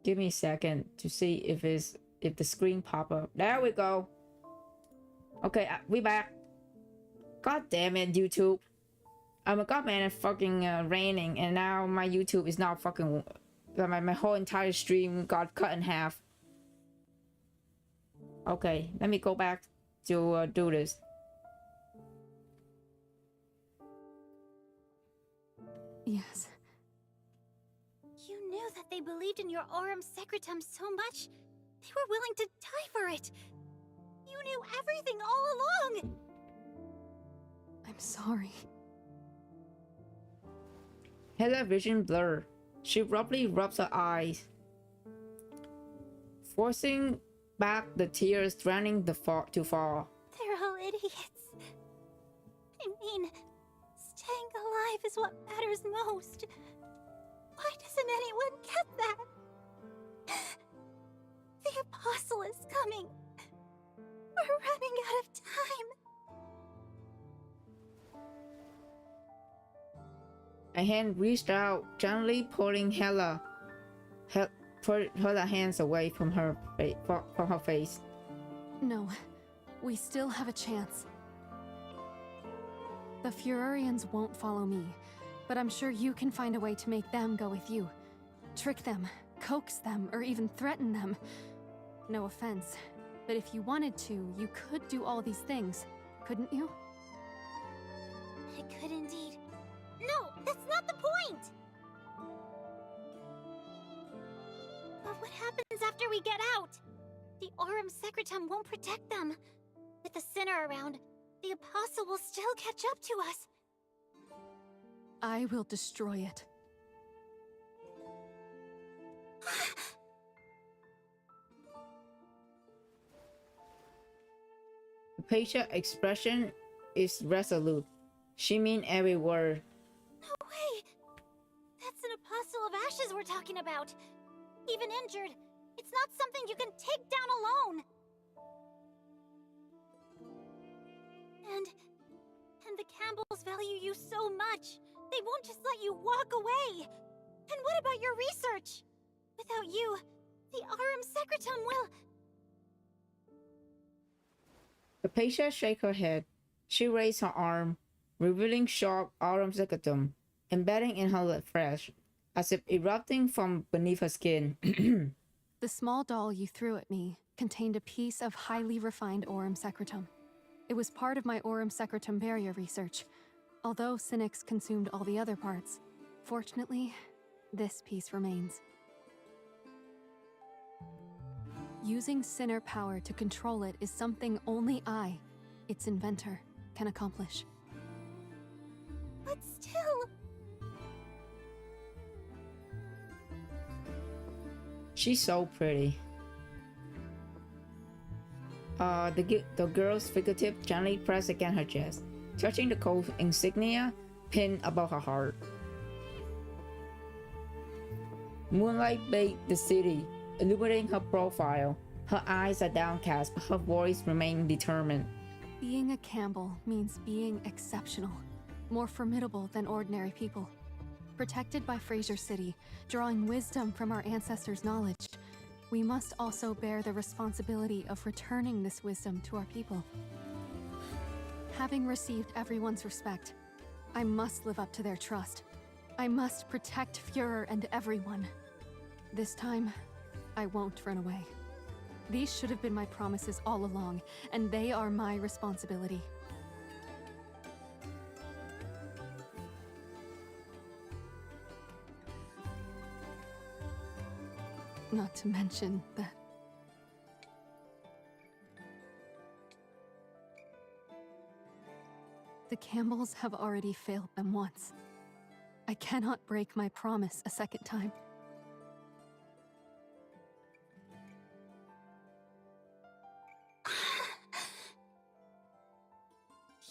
Give me a second to see if the screen pop up. There we go. Okay, we back. God damn it, YouTube. Oh my god, man, it's fucking raining, and now my YouTube is not fucking. My whole entire stream got cut in half. Okay, let me go back to do this. Yes. You knew that they believed in your Aurum Secretum so much, they were willing to die for it. You knew everything all along. I'm sorry. Hella vision blur. She abruptly rubs her eyes, forcing back the tears drowning to fall. They're all idiots. I mean, staying alive is what matters most. Why doesn't anyone get that? The Apostle is coming. We're running out of time. A hand reached out, gently pulling Hella hands away from her face. No, we still have a chance. The Furorians won't follow me, but I'm sure you can find a way to make them go with you. Trick them, coax them, or even threaten them. No offense, but if you wanted to, you could do all these things, couldn't you? I could indeed. No, that's not the point! But what happens after we get out? The Aurum Secretum won't protect them. With the Sinner around, the Apostle will still catch up to us. I will destroy it. The patient's expression is resolute. She means every word. No way! That's an Apostle of Ashes we're talking about. Even injured, it's not something you can take down alone. And the Campbells value you so much. They won't just let you walk away. And what about your research? Without you, the Aurum Secretum will... The patient shakes her head. She raised her arm, revealing sharp Aurum Secretum, embedding in her flesh, as if erupting from beneath her skin. The small doll you threw at me contained a piece of highly refined Aurum Secretum. It was part of my Aurum Secretum barrier research, although Cynics consumed all the other parts. Fortunately, this piece remains. Using Sinner power to control it is something only I, its inventor, can accomplish. But still... She's so pretty. The girl's fingertip gently pressed against her chest, touching the gold insignia pinned above her heart. Moonlight bathed the city, illuminating her profile. Her eyes are downcast, but her voice remained determined. Being a Campbell means being exceptional, more formidable than ordinary people. Protected by Fraser City, drawing wisdom from our ancestors' knowledge, we must also bear the responsibility of returning this wisdom to our people. Having received everyone's respect, I must live up to their trust. I must protect Führer and everyone. This time, I won't run away. These should have been my promises all along, and they are my responsibility. Not to mention that the Campbells have already failed them once. I cannot break my promise a second time.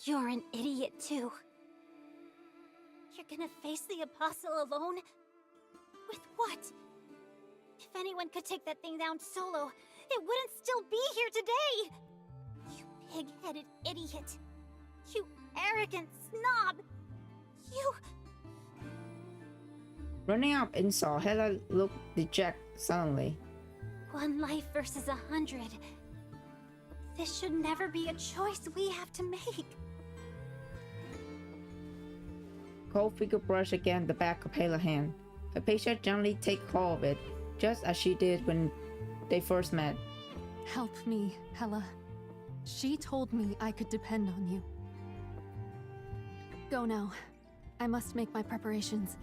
You're an idiot too. You're gonna face the Apostle alone? With what? If anyone could take that thing down solo, it wouldn't still be here today! You pig-headed idiot! You arrogant snob! You... Running up insult, Hella looked dejected, suddenly. 1 life versus 100. This should never be a choice we have to make. Cold finger brush against the back of Hela's hand. Hypatia gently takes hold of it, just as she did when they first met. Help me, Hela. She told me I could depend on you. Go now. I must make my preparations.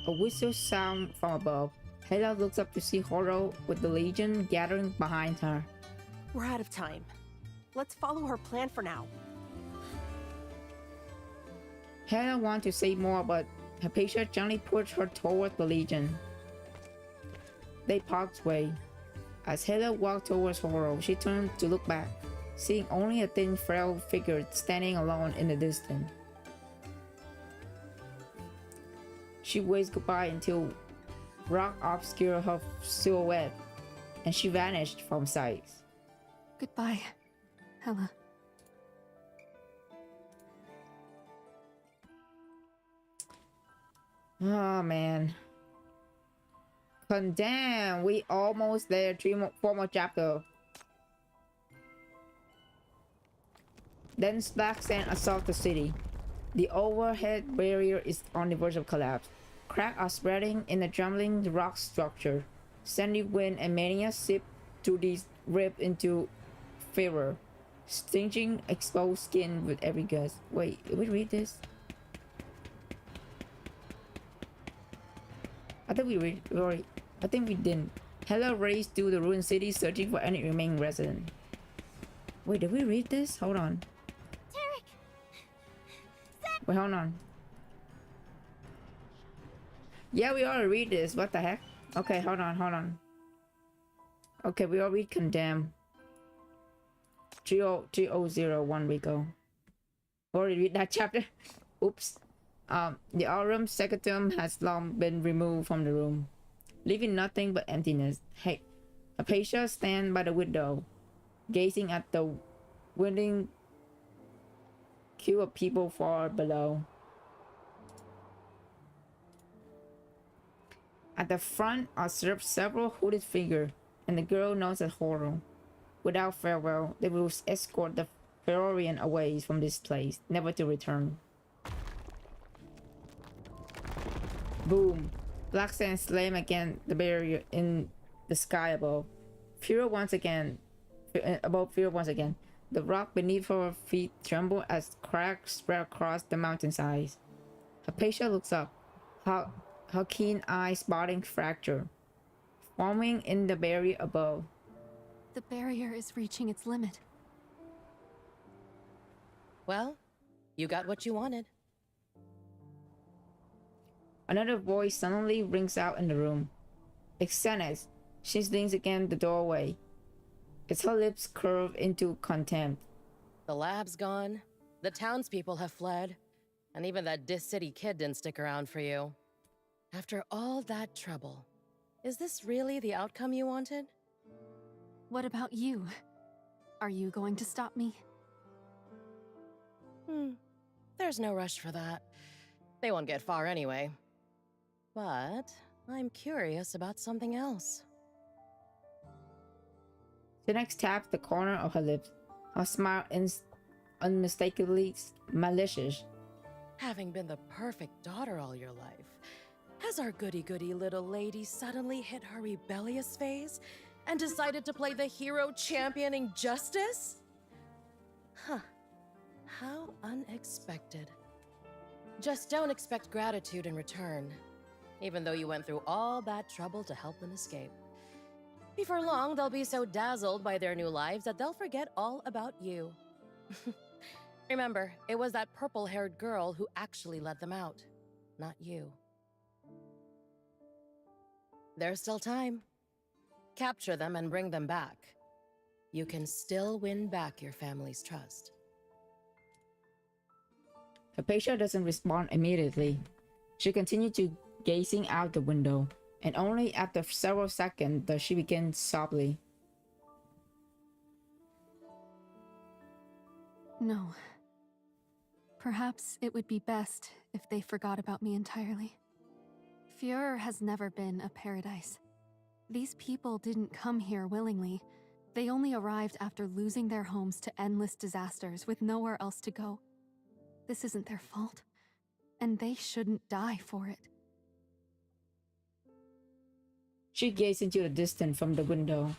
A whistle sounds from above. Hela looks up to see Horo with the Legion gathering behind her. We're out of time. Let's follow her plan for now. Hela wants to say more, but Hypatia gently pushes her toward the Legion. They part way. As Hela walked towards Horo, she turned to look back, seeing only a thin, frail figure standing alone in the distance. She waves goodbye until rock obscured her silhouette, and she vanished from sight. Goodbye, Hela. Oh man. Condemn, we almost there. 4 more chapters. Then black sand assault the city. The overhead barrier is on the verge of collapse. Cracks are spreading in the trembling rock structure. Sandy wind and mania sip through these ripped into fever, stinging exposed skin with every gust. Wait, did we read this? I think I think we didn't. Hela raced through the ruined city searching for any remaining resident. Wait, did we read this? Hold on. Derek! Wait, hold on. Yeah, we already read this. What the heck? Okay, hold on. Okay, we already condemned. 3001 we go. Already read that chapter. Oops. The Aurum Secretum has long been removed from the room, leaving nothing but emptiness. Hey, Hypatia stands by the window, gazing at the winding queue of people far below. At the front are several hooded figures, and the girl knows that horror. Without farewell, they will escort the Ferorian away from this place, never to return. Boom! Black sand slam against the barrier in the sky above. Fear once again. The rock beneath her feet tremble as cracks spread across the mountainside. Hypatia looks up, her keen eyes spotting fracture forming in the barrier above. The barrier is reaching its limit. Well, you got what you wanted. Another voice suddenly rings out in the room. Xenis. She leans against the doorway. Her lips curve into contempt. The lab's gone, the townspeople have fled, and even that Dis-City kid didn't stick around for you. After all that trouble, is this really the outcome you wanted? What about you? Are you going to stop me? There's no rush for that. They won't get far anyway. But I'm curious about something else. She next taps the corner of her lips. Her smile is unmistakably malicious. Having been the perfect daughter all your life, has our goody-goody little lady suddenly hit her rebellious phase and decided to play the hero championing justice? Huh. How unexpected. Just don't expect gratitude in return, even though you went through all that trouble to help them escape. Before long, they'll be so dazzled by their new lives that they'll forget all about you. Remember, it was that purple-haired girl who actually let them out, not you. There's still time. Capture them and bring them back. You can still win back your family's trust. Hypatia doesn't respond immediately. She continues to gazing out the window, and only after several seconds does she begin softly. No. Perhaps it would be best if they forgot about me entirely. Führer has never been a paradise. These people didn't come here willingly. They only arrived after losing their homes to endless disasters with nowhere else to go. This isn't their fault, and they shouldn't die for it. She gazed into the distance from the window.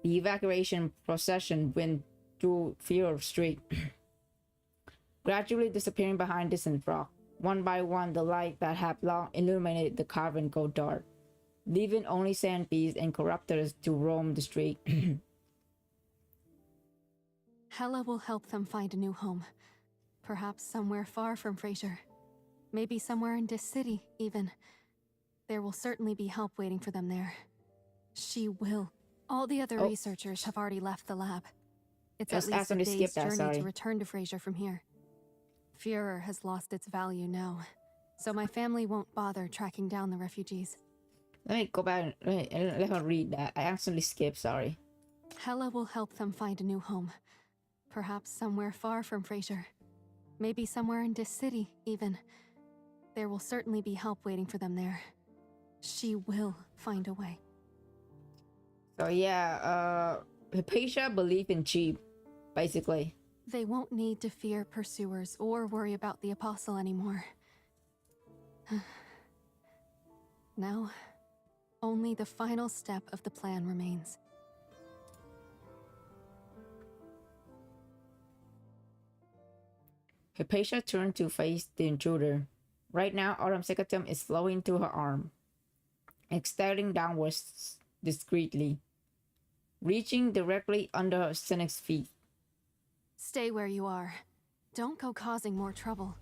The evacuation procession went through Führer Street, gradually disappearing behind distant rock. One by one, the light that had long illuminated the cavern go dark, leaving only sandbeasts and corruptors to roam the street. Hela will help them find a new home. Perhaps somewhere far from Fraser. Maybe somewhere in this city, even. There will certainly be help waiting for them there. She will. All the other researchers have already left the lab. It's at least a day's journey to return to Fraser from here. Führer has lost its value now, so my family won't bother tracking down the refugees. Let me go back and let her read that. I accidentally skipped, sorry. Hela will help them find a new home. Perhaps somewhere far from Fraser. Maybe somewhere in this city, even. There will certainly be help waiting for them there. She will find a way. So yeah, Hypatia believed in Cheap, basically. They won't need to fear pursuers or worry about the Apostle anymore. Now, only the final step of the plan remains. Hypatia turned to face the intruder. Right now, Autumn Secatum is flowing through her arm, extending downwards discreetly, reaching directly under her cynic's feet. Stay where you are. Don't go causing more trouble.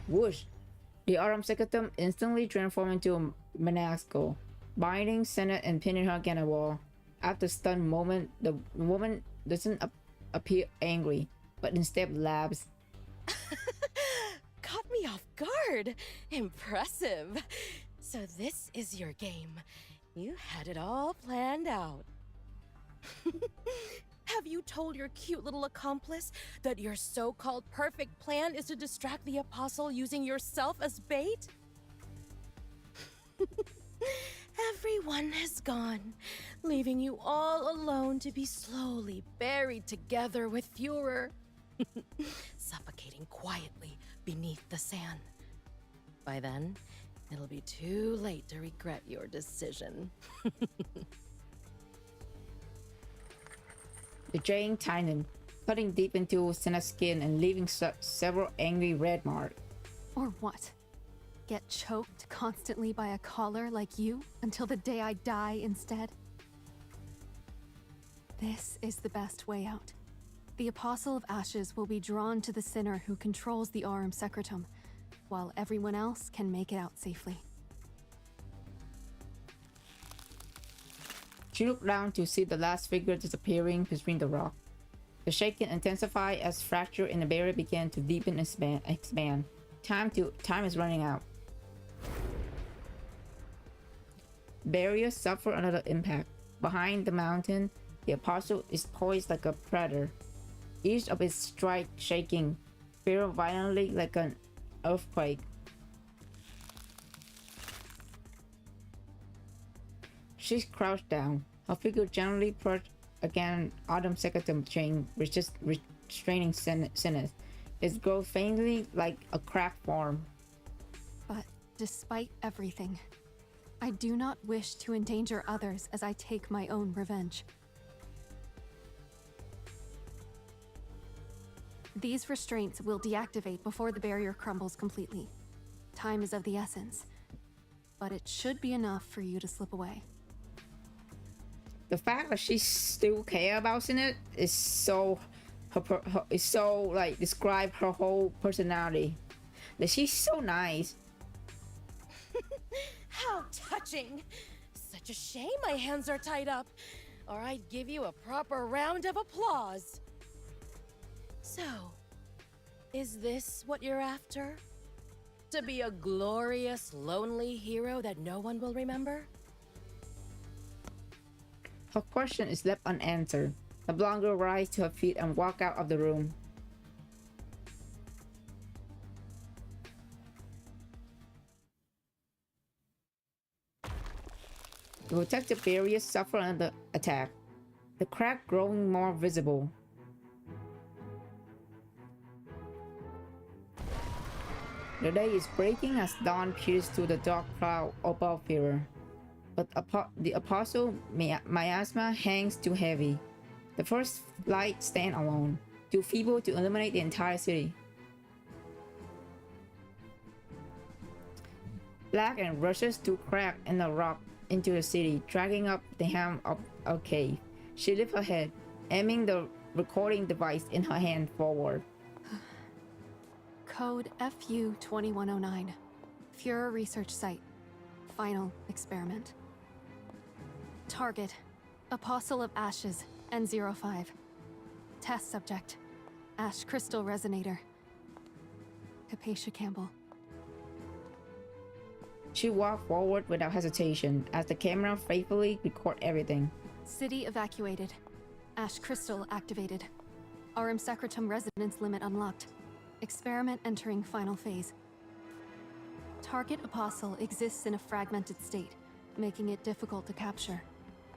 Whoosh! The Autumn Secatum instantly transformed into a Menasco, binding Senate and pinning her against a wall. After a stunned moment, the woman doesn't appear angry, but instead laughs. Caught me off guard. Impressive. So this is your game. You had it all planned out. Have you told your cute little accomplice that your so-called perfect plan is to distract the Apostle using yourself as bait? Everyone has gone, leaving you all alone to be slowly buried together with Führer, suffocating quietly beneath the sand. By then, it'll be too late to regret your decision. The drain tightened, cutting deep into Senna's skin and leaving several angry red marks. Or what? Get choked constantly by a collar like you until the day I die instead? This is the best way out. The Apostle of Ashes will be drawn to the sinner who controls the Aurum Secretum, while everyone else can make it out safely. She looked down to see the last figure disappearing between the rock. The shaking intensified as fracture in the barrier began to deepen and expand. Time is running out. Barrier suffered another impact. Behind the mountain, the Apostle is poised like a predator, each of its strike shaking, fear violently like an earthquake. She crouched down, her figure gently pushed against Autumn Secatum chain, restraining Sinneth. Its growth faintly like a cracked form. But despite everything, I do not wish to endanger others as I take my own revenge. These restraints will deactivate before the barrier crumbles completely. Time is of the essence, but it should be enough for you to slip away. The fact that she still cares about Sinneth is so like describe her whole personality. That she's so nice. How touching! Such a shame my hands are tied up, or I'd give you a proper round of applause. So, is this what you're after? To be a glorious, lonely hero that no one will remember? Her question is left unanswered. The blonde girl rises to her feet and walks out of the room. The protective barrier suffered under attack, the crack growing more visible. The day is breaking as dawn peers through the dark cloud above Fear. But the Apostle miasma hangs too heavy. The first light stands alone, too feeble to illuminate the entire city. Black and rushes to crack in the rock into the city, dragging up the hem of a cave. She lifts her head, aiming the recording device in her hand forward. Code FU-2109. Führer Research Site. Final experiment. Target: Apostle of Ashes, N05. Test subject: Ash Crystal Resonator. Hypatia Campbell. She walked forward without hesitation as the camera faithfully recorded everything. City evacuated. Ash Crystal activated. Aurum Secretum resonance limit unlocked. Experiment entering final phase. Target Apostle exists in a fragmented state, making it difficult to capture.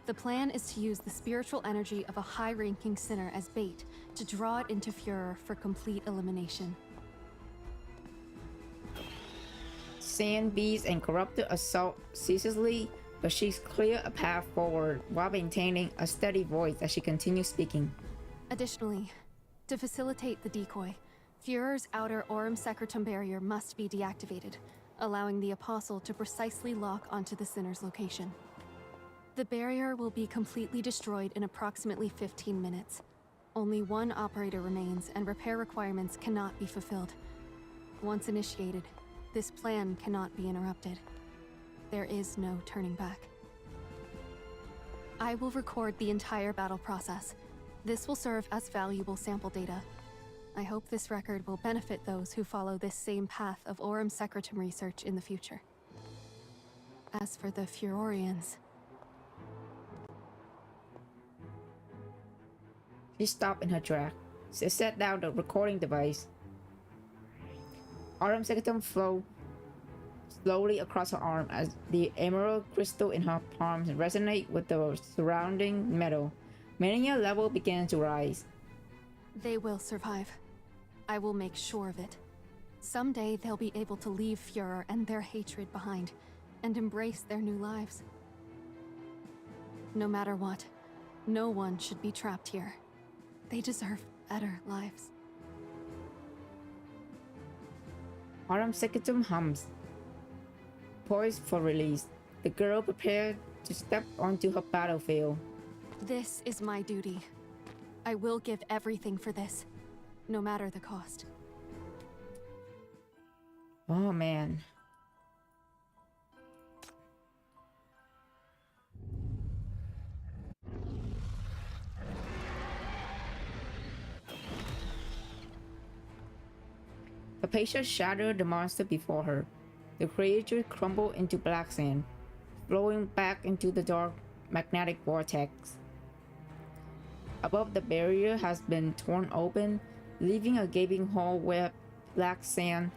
The plan is to use the spiritual energy of a high-ranking sinner as bait to draw it into Führer for complete elimination. Sand beasts and corrupted assault ceaselessly, but she's cleared a path forward while maintaining a steady voice as she continues speaking. Additionally, to facilitate the decoy, Führer's outer Aurum Secretum barrier must be deactivated, allowing the Apostle to precisely lock onto the sinner's location. The barrier will be completely destroyed in approximately 15 minutes. Only one operator remains, and repair requirements cannot be fulfilled. Once initiated, this plan cannot be interrupted. There is no turning back. I will record the entire battle process. This will serve as valuable sample data. I hope this record will benefit those who follow this same path of Aurum Secretum research in the future. As for the Furorians... She stopped in her track. She set down the recording device. Aurum Secretum flowed slowly across her arm as the emerald crystal in her palms resonate with the surrounding metal. Mania level began to rise. They will survive. I will make sure of it. Someday they'll be able to leave Führer and their hatred behind, and embrace their new lives. No matter what, no one should be trapped here. They deserve better lives. Aurum Secretum hums. Poised for release, the girl prepared to step onto her battlefield. This is my duty. I will give everything for this, no matter the cost. Oh man. Hypatia shattered the monster before her. The creature crumbled into black sand, flowing back into the dark magnetic vortex. Above, the barrier has been torn open, leaving a gaping hole where black sand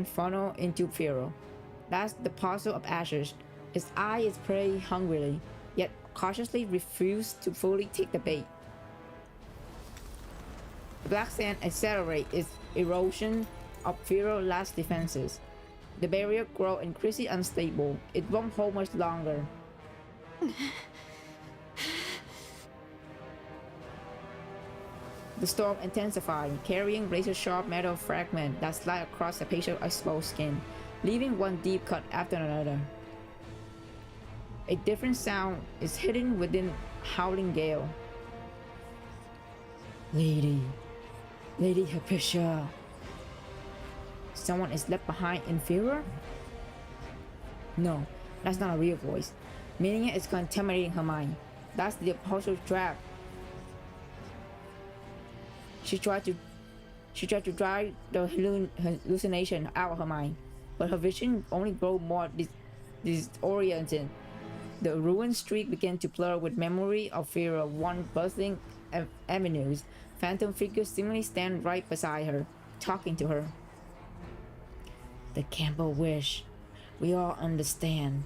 funnel into Führer. That's the Apostle of Ashes. Its eye is prey hungrily, yet cautiously refused to fully take the bait. The black sand accelerates its erosion of Führer's last defenses. The barrier grows increasingly unstable. It won't hold much longer. The storm intensified, carrying razor-sharp metal fragments that slide across the patient's exposed skin, leaving one deep cut after another. A different sound is hidden within howling gale. Lady Hypatia. Someone is left behind in Führer? No, that's not a real voice. Meaning it is contaminating her mind. That's the Apostle's trap. She tried to drive the hallucination out of her mind, but her vision only grew more disoriented. The ruined street began to blur with memory of Führer, one bustling avenues. Phantom figures seemingly stand right beside her, talking to her. The Campbell wish. We all understand.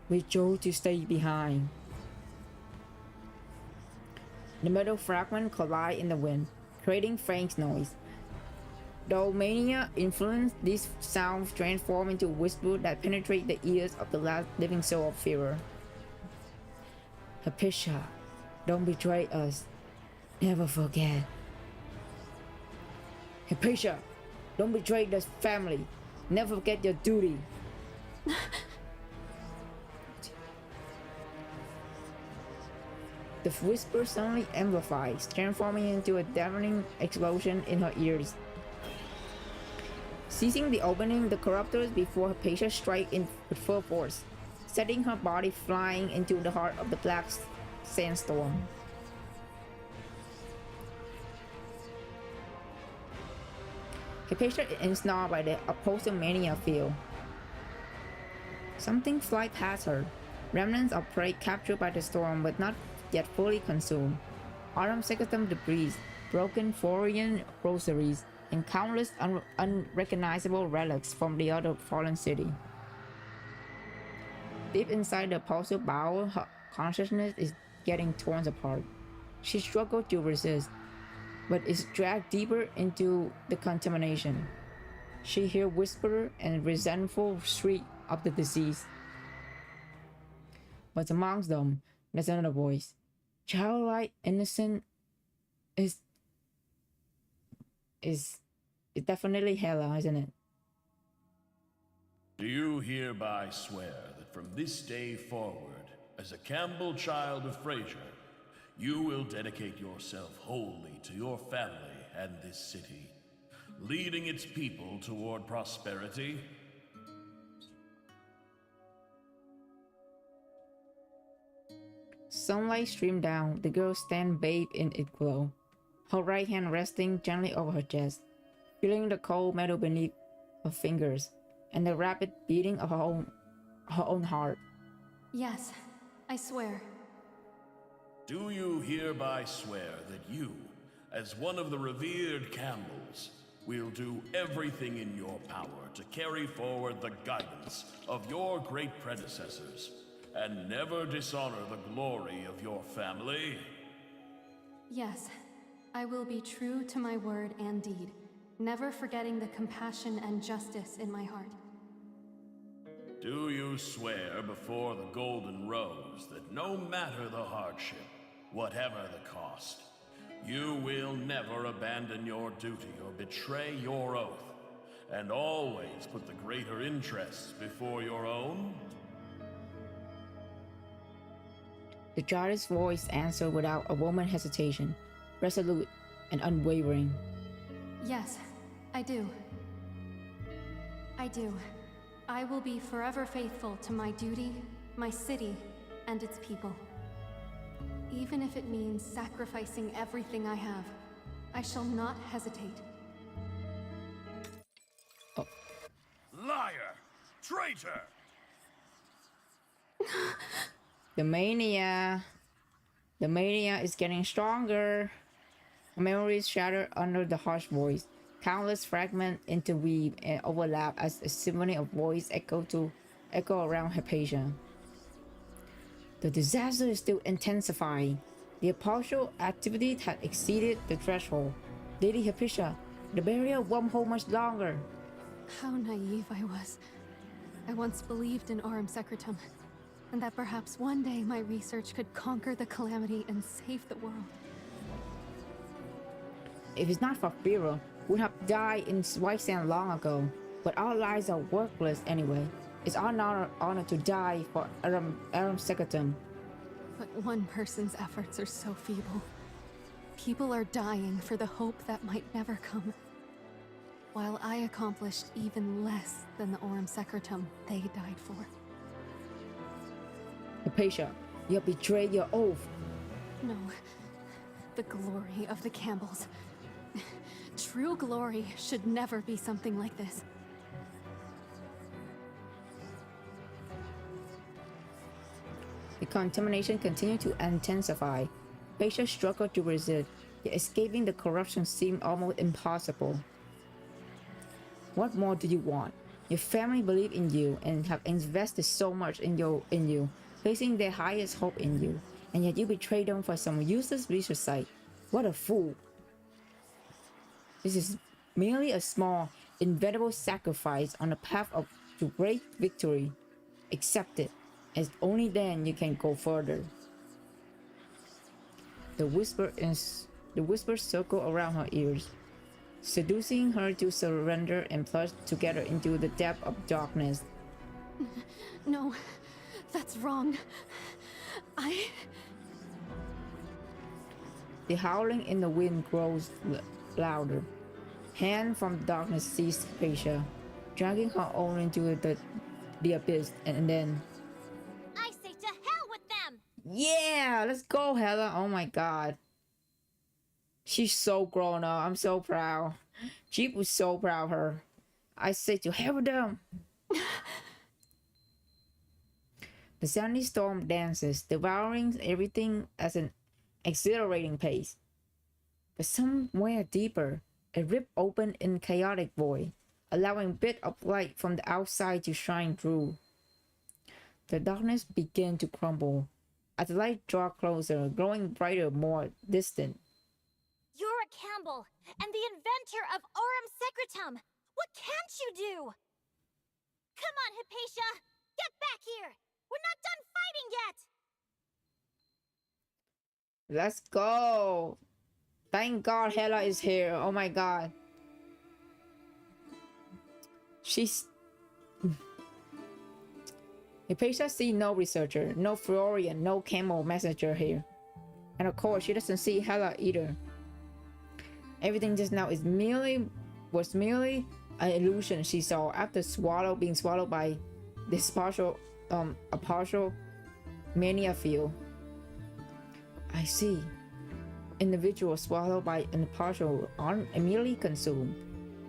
We chose to stay behind. The metal fragments collide in the wind, creating faint noise. Though mania influence, these sounds transform into whispers that penetrate the ears of the last living soul of Fear. Hypatia, don't betray us. Never forget. Hypatia, don't betray the family. Never forget your duty. The whisper suddenly amplifies, transforming into a deafening explosion in her ears. Seizing the opening, the corruptors before Hypatia strike in with full force, setting her body flying into the heart of the black sandstorm. Hypatia is ensnared by the opposing mania field. Something fly past her, remnants of prey captured by the storm but not yet fully consumed. Autumn secretum debris, broken foreign rosaries, and countless unrecognizable relics from the other fallen city. Deep inside the pulsar bowel, her consciousness is getting torn apart. She struggles to resist, but is dragged deeper into the contamination. She hears whisper and resentful shriek of the disease. But amongst them, there's another voice. Childlike, innocent is definitely Hela, isn't it? Do you hereby swear that from this day forward, as a Campbell child of Fraser, you will dedicate yourself wholly to your family and this city, leading its people toward prosperity? Sunlight streamed down. The girl stand bathed in its glow, her right hand resting gently over her chest, feeling the cold metal beneath her fingers and the rapid beating of her own heart. Yes, I swear. Do you hereby swear that you, as one of the revered Campbells, will do everything in your power to carry forward the guidance of your great predecessors and never dishonor the glory of your family? Yes, I will be true to my word and deed, never forgetting the compassion and justice in my heart. Do you swear before the Golden Rose that no matter the hardship, whatever the cost, you will never abandon your duty or betray your oath, and always put the greater interests before your own? The Jada's voice answered without a moment's hesitation, resolute and unwavering. Yes, I do. I do. I will be forever faithful to my duty, my city, and its people. Even if it means sacrificing everything I have, I shall not hesitate. Oh. Liar! Traitor! The mania is getting stronger. Memories shatter under the harsh voice. Countless fragments interweave and overlap as a symphony of voice echo around Hypatia. The disaster is still intensifying. The partial activity had exceeded the threshold. Lady Hypatia, the barrier won't hold much longer. How naive I was. I once believed in Aurum Secretum, and that perhaps one day my research could conquer the calamity and save the world. If it's not for Fira, would have died in White Sand long ago. But our lives are worthless anyway. It's our honor to die for Aurum Secretum. But one person's efforts are so feeble. People are dying for the hope that might never come. While I accomplished even less than the Aurum Secretum they died for. Hypatia, you have betrayed your oath. No. The glory of the Campbells. True glory should never be something like this. The contamination continued to intensify. Hypatia struggled to resist, yet escaping the corruption seemed almost impossible. What more do you want? Your family believe in you and have invested so much in you, placing their highest hope in you, and yet you betray them for some useless research site. What a fool. This is merely a small, inevitable sacrifice on the path to great victory. Accept it, as only then you can go further. The whispers circle around her ears, seducing her to surrender and plunge together into the depth of darkness. No, that's wrong. The howling in the wind grows louder. Hand from the darkness seized Hypatia, dragging her own into the abyss, and then... I say to hell with them! Yeah, let's go, Hela. Oh my god. She's so grown up. I'm so proud. Jeep was so proud of her. I say to hell with them. The sandy storm dances, devouring everything at an exhilarating pace. But somewhere deeper, a rip opened in chaotic void, allowing a bit of light from the outside to shine through. The darkness began to crumble as the light drew closer, growing brighter, more distant. You're a Campbell, and the inventor of Aurum Secretum! What can't you do? Come on, Hypatia! Get back here! We're not done fighting yet! Let's go! Thank God Hela is here. Oh my god. She's... Hypatia sees no researcher, no Florian, no Camel messenger here. And of course, she doesn't see Hela either. Everything just now was merely an illusion she saw after being swallowed by this partial mania field. I see. Individuals swallowed by a partial aren't immediately consumed.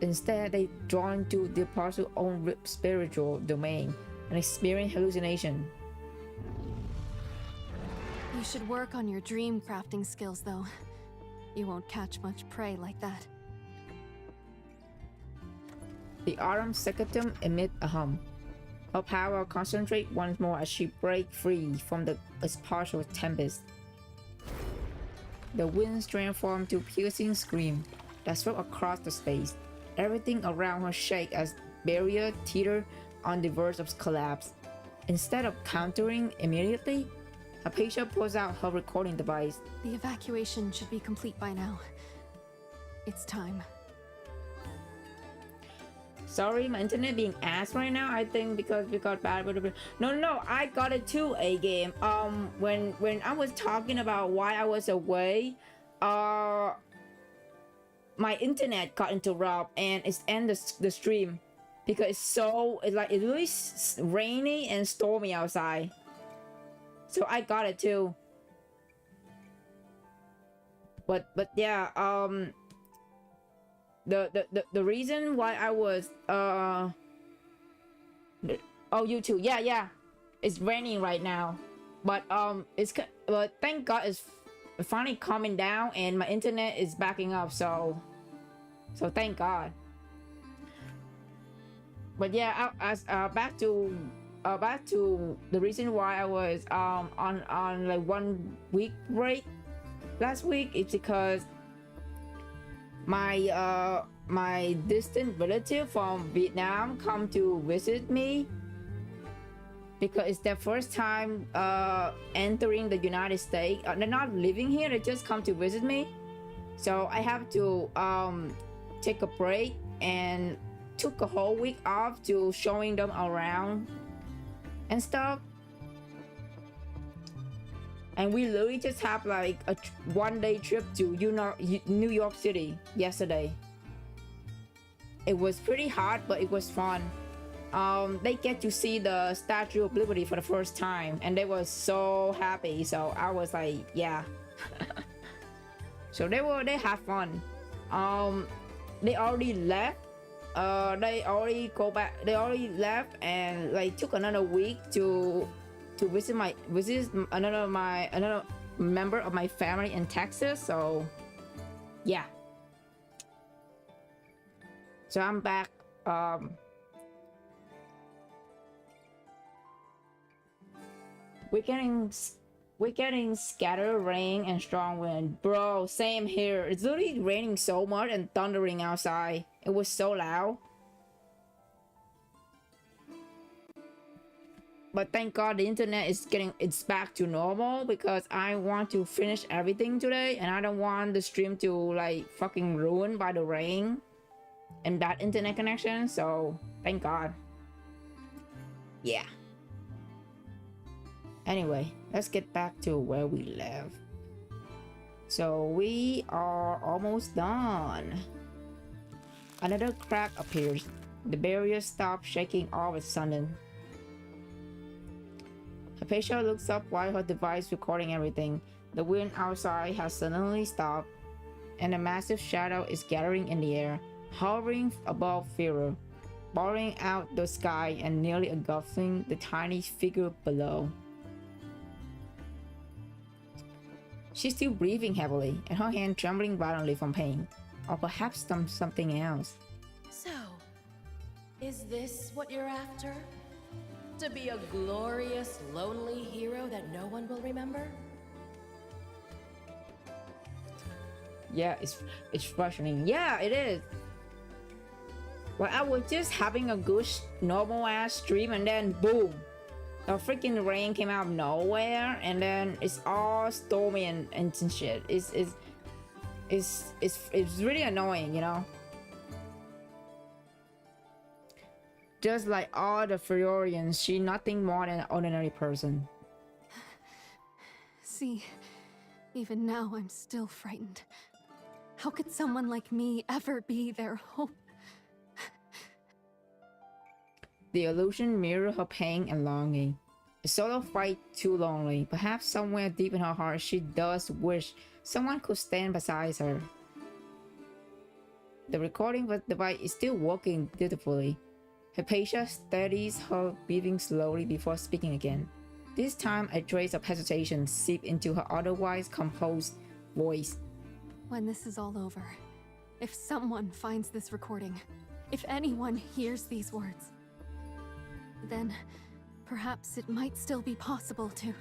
Instead, they draw into the partial own spiritual domain and experience hallucination. You should work on your dream crafting skills, though. You won't catch much prey like that. The Aurum Secretum emit a hum. Her power concentrates once more as she breaks free from the partial tempest. The winds transform to piercing scream that swept across the space. Everything around her shake as barrier teeter on the verge of collapse. Instead of countering immediately, Hypatia pulls out her recording device. The evacuation should be complete by now. It's time. Sorry, my internet being ass right now. I think because we got bad. No, I got it too. A game. When I was talking about why I was away, my internet got interrupted and it's ended the stream because it's really rainy and stormy outside. So I got it too. But yeah, the reason why I was oh, you too. Yeah, it's raining right now, but thank God it's finally calming down and my internet is backing up, so thank God. But yeah, back to the reason why I was on like 1 week break last week is because my distant relative from Vietnam come to visit me because it's their first time entering the United States. They're not living here, they just come to visit me, so I have to take a break and took a whole week off to showing them around and stuff. And we literally just have like a one-day trip to New York City yesterday. It was pretty hot, but it was fun. They get to see the Statue of Liberty for the first time and they were so happy, so I was like, yeah. So they had fun. They already left. They already left and like took another week to visit another member of my family in Texas. So yeah, so I'm back. We're getting scattered rain and strong wind. Bro, same here. It's literally raining so much and thundering outside. It was so loud. But thank God the internet is it's back to normal, because I want to finish everything today and I don't want the stream to like fucking ruin by the rain and bad internet connection. So thank God. Yeah. Anyway, let's get back to where we left. So we are almost done. Another crack appears. The barrier stops shaking all of a sudden. Hypatia looks up while her device recording everything. The wind outside has suddenly stopped, and a massive shadow is gathering in the air, hovering above Fira, blotting out the sky and nearly engulfing the tiny figure below. She's still breathing heavily, and her hand trembling violently from pain, or perhaps from something else. So, is this what you're after? To be a glorious, lonely hero that no one will remember? Yeah, it's frustrating. Yeah, it is. Well, I was just having a good normal ass stream, and then boom, the freaking rain came out of nowhere, and then it's all stormy and shit. It's really annoying, you know. Just like all the Furians, she's nothing more than an ordinary person. See, even now I'm still frightened. How could someone like me ever be their hope? The illusion mirrors her pain and longing. A solo fight too lonely. Perhaps somewhere deep in her heart she does wish someone could stand beside her. The recording device is still working beautifully. Hypatia steadies her breathing slowly before speaking again. This time a trace of hesitation seeped into her otherwise composed voice. When this is all over, if someone finds this recording, if anyone hears these words, then perhaps it might still be possible to...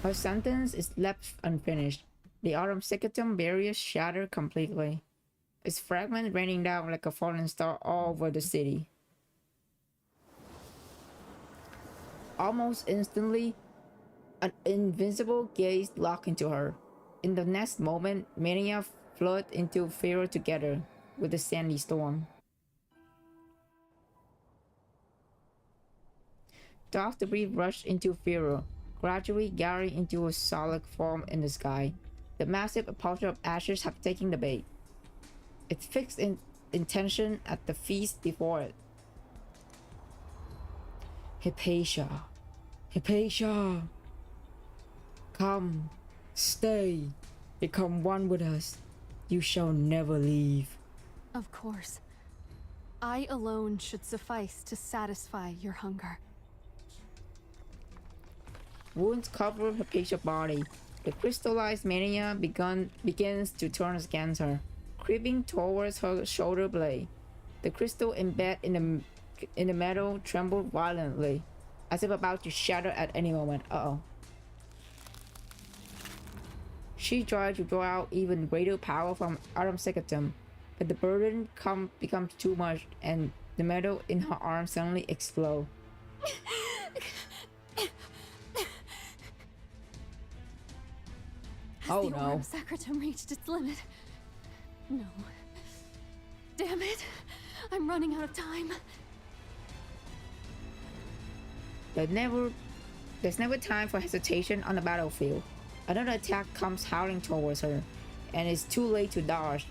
Her sentence is left unfinished. The autumn secretum barrier shattered completely, its fragments raining down like a fallen star all over the city. Almost instantly, an invincible gaze locked into her. In the next moment, Mania flooded into Fira together with the sandy storm. Dark debris rushed into Fira, gradually gathering into a solid form in the sky. The massive aperture of ashes have taken the bait. It fixed in intention at the feast before it. Hypatia, Hypatia, come, stay, become one with us. You shall never leave. Of course. I alone should suffice to satisfy your hunger. Wounds cover Hypatia's body. The crystallized mania begins to turn against her, creeping towards her shoulder blade. The crystal embedded in the metal trembled violently, as if about to shatter at any moment. Uh-oh. She tried to draw out even greater power from Autumn Secretum, but the burden becomes too much, and the metal in her arm suddenly explodes. Has Oh the no. Aurum Sacratum reached its limit? No. Damn it! I'm running out of time. There's never time for hesitation on the battlefield. Another attack comes howling towards her, and it's too late to dodge.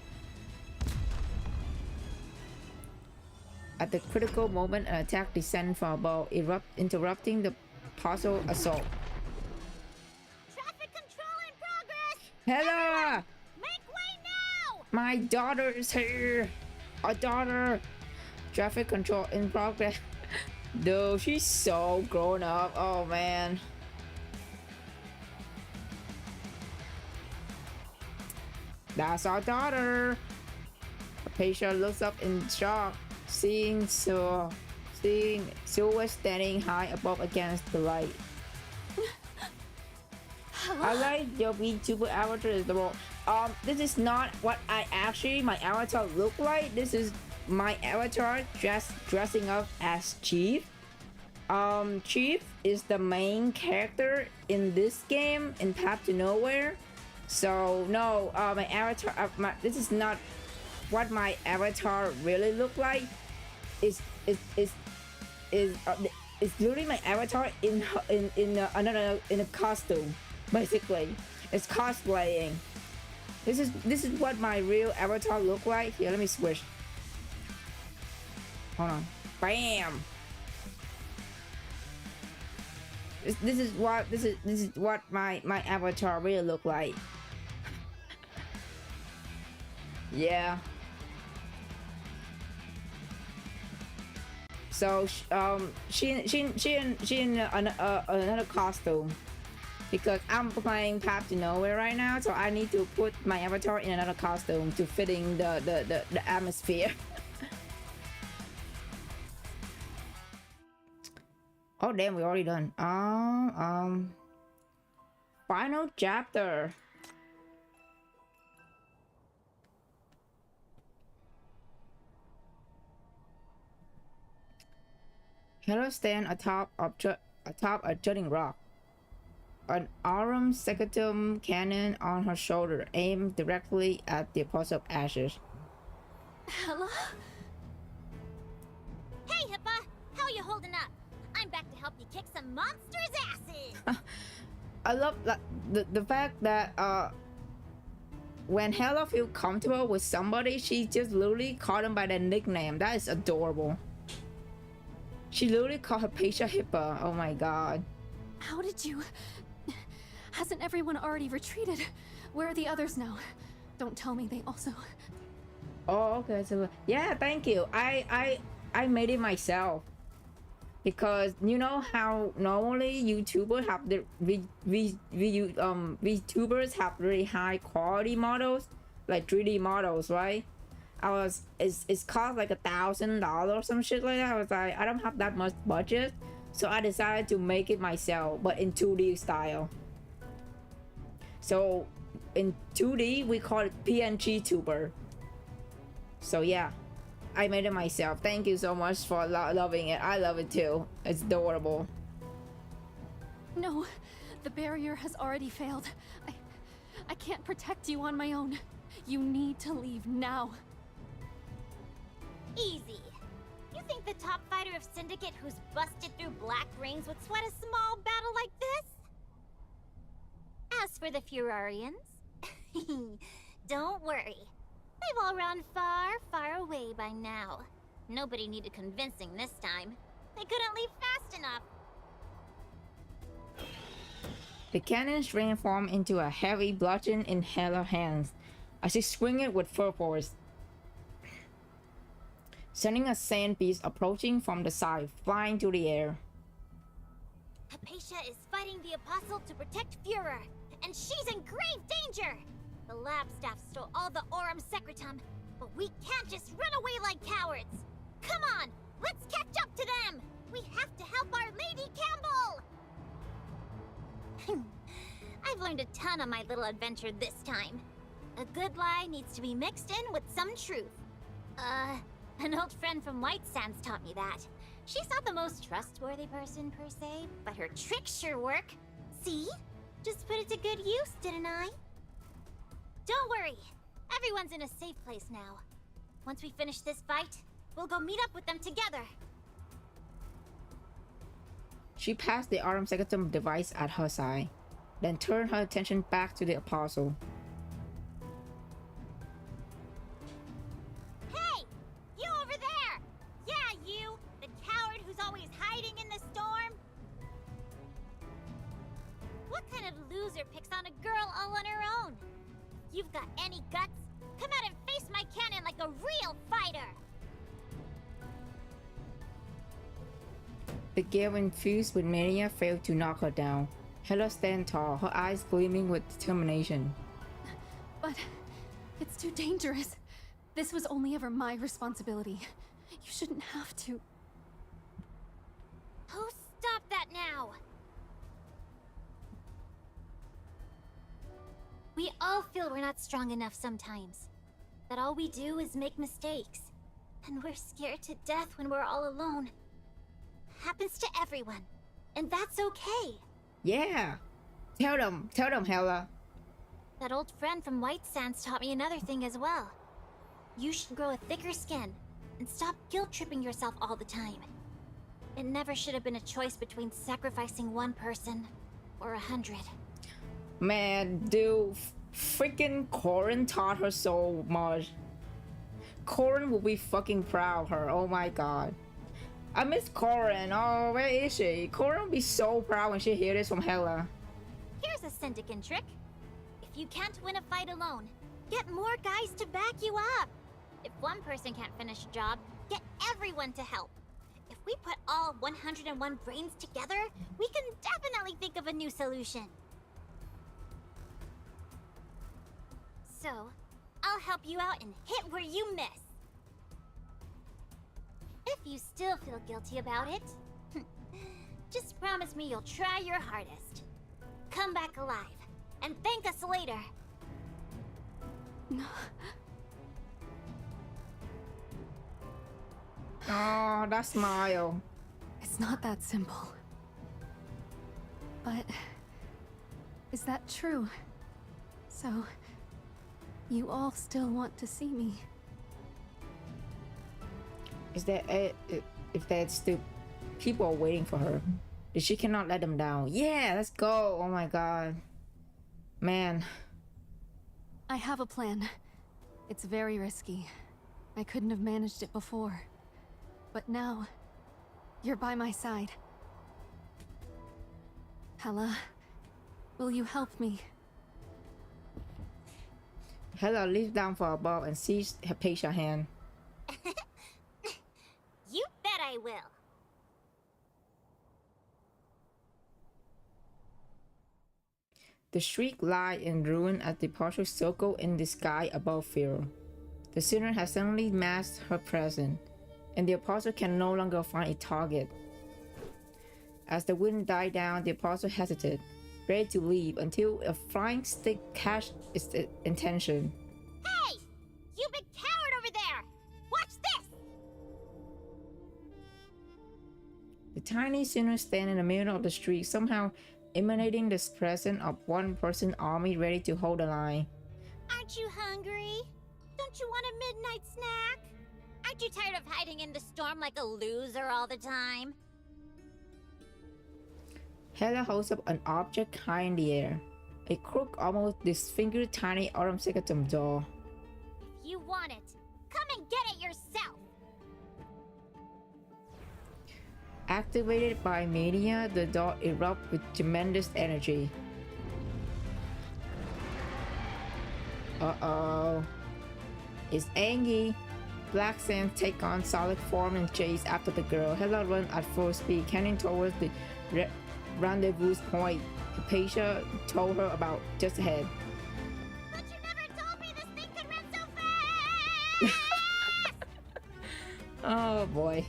At the critical moment, an attack descends from above, interrupting the partial assault. Traffic control in progress! Hella! Make way now! My daughter is here! A daughter! Traffic control in progress. Dude, she's so grown up. Oh man. That's our daughter. Hypatia looks up in shock, seeing so seeing silhouette standing high above against the light. I like your VTuber avatar is the role. This is not what my avatar look like. This is my avatar dressing up as Chief. Chief is the main character in this game in Path to Nowhere. So no, my avatar, this is not what my avatar really look like. It's literally my avatar in a costume. Basically, it's cosplaying. This is what my real avatar look like. Here, let me switch. Hold on. Bam. This is what my avatar really look like. Yeah. So she in another costume. Because I'm playing Path to Nowhere right now, so I need to put my avatar in another costume to fitting the atmosphere. Oh damn, we already done. Final chapter. Hero stand atop a jutting rock. An Aurum Secatum cannon on her shoulder, aimed directly at the Apostle of Ashes. Hela? Hey, Hippa! How you holding up? I'm back to help you kick some monsters' asses! I love the fact that when Hela feels comfortable with somebody, she just literally called them by their nickname. That is adorable. She literally called her patient Hippa. Oh my god. How did you... Hasn't everyone already retreated? Where are the others now? Don't tell me they also... Oh, okay. So yeah, thank you. I made it myself because you know how normally YouTubers have the VTubers have really high quality models, like 3D models, right? It's cost like $1,000 or some shit like that. I was like, I don't have that much budget, so I decided to make it myself, but in 2D style. So in 2D we call it PNG tuber. So yeah, I made it myself. Thank you so much for loving it. I love it too. It's adorable. No, the barrier has already failed. I can't protect you on my own. You need to leave now. Easy. You think the top fighter of Syndicate who's busted through black rings would sweat a small battle like this? As for the Furarians, don't worry. They've all run far, far away by now. Nobody needed convincing this time. They couldn't leave fast enough. The cannon's transformed into a heavy bludgeon in Hela's hands as she swings it with full force, sending a sand beast approaching from the side, flying through the air. Hypatia is fighting the Apostle to protect Führer, and she's in grave danger! The lab staff stole all the Aurum Secretum, but we can't just run away like cowards! Come on, let's catch up to them! We have to help our Lady Campbell! I've learned a ton on my little adventure this time. A good lie needs to be mixed in with some truth. An old friend from White Sands taught me that. She's not the most trustworthy person per se, but her tricks sure work. See? Just put it to good use, didn't I? Don't worry. Everyone's in a safe place now. Once we finish this fight, we'll go meet up with them together. She passed the Aurum Secretum device at her side, then turned her attention back to the Apostle. Hey! You over there! Yeah, you! The coward who's always hiding in the storm! What kind of loser picks on a girl all on her own? If you've got any guts, come out and face my cannon like a real fighter! The gale, infused with mania, failed to knock her down. Hela stand tall, her eyes gleaming with determination. But it's too dangerous. This was only ever my responsibility. You shouldn't have to. Oh, stop that now! We all feel we're not strong enough sometimes. That all we do is make mistakes. And we're scared to death when we're all alone. Happens to everyone. And that's okay. Yeah. Tell them, Hella. That old friend from White Sands taught me another thing as well. You should grow a thicker skin and stop guilt-tripping yourself all the time. It never should have been a choice between sacrificing one person or 100. Man, dude, freaking Corin taught her so much. Corin will be fucking proud of her. Oh my god. I miss Corin. Oh, where is she? Corin will be so proud when she hears this from Hella. Here's a syndicate trick. If you can't win a fight alone, get more guys to back you up. If one person can't finish a job, get everyone to help. If we put all 101 brains together, we can definitely think of a new solution. So, I'll help you out and hit where you miss. If you still feel guilty about it, just promise me you'll try your hardest. Come back alive, and thank us later. Oh, that smile. It's not that simple. But is that true? So, you all still want to see me? Is that if that's the people are waiting for her? She cannot let them down. Yeah, let's go. Oh my god. Man. I have a plan. It's very risky. I couldn't have managed it before. But now, you're by my side. Hella, will you help me? Hella leaps down for a ball and sees her patient hand. You bet I will. The shriek lie in ruin as the partial circle in the sky above Pharaoh. The sinner has suddenly masked her presence, and the apostle can no longer find a target. As the wind died down, the apostle hesitated, ready to leave until a flying stick catched its intention. Hey! You big coward over there! Watch this! The tiny sinner stands in the middle of the street, somehow emanating the presence of one-person army ready to hold the line. Aren't you hungry? Don't you want a midnight snack? Aren't you tired of hiding in the storm like a loser all the time? Hella holds up an object high in the air. A crook, almost disfigured tiny autumn secretum doll. If you want it, come and get it yourself! Activated by mania, the doll erupts with tremendous energy. Uh-oh. It's angry. Black Sands take on solid form and chase after the girl. Hella runs at full speed, cannon towards the rendezvous point Hypatia told her about just ahead. But you never told me this thing could run so fast! Oh boy.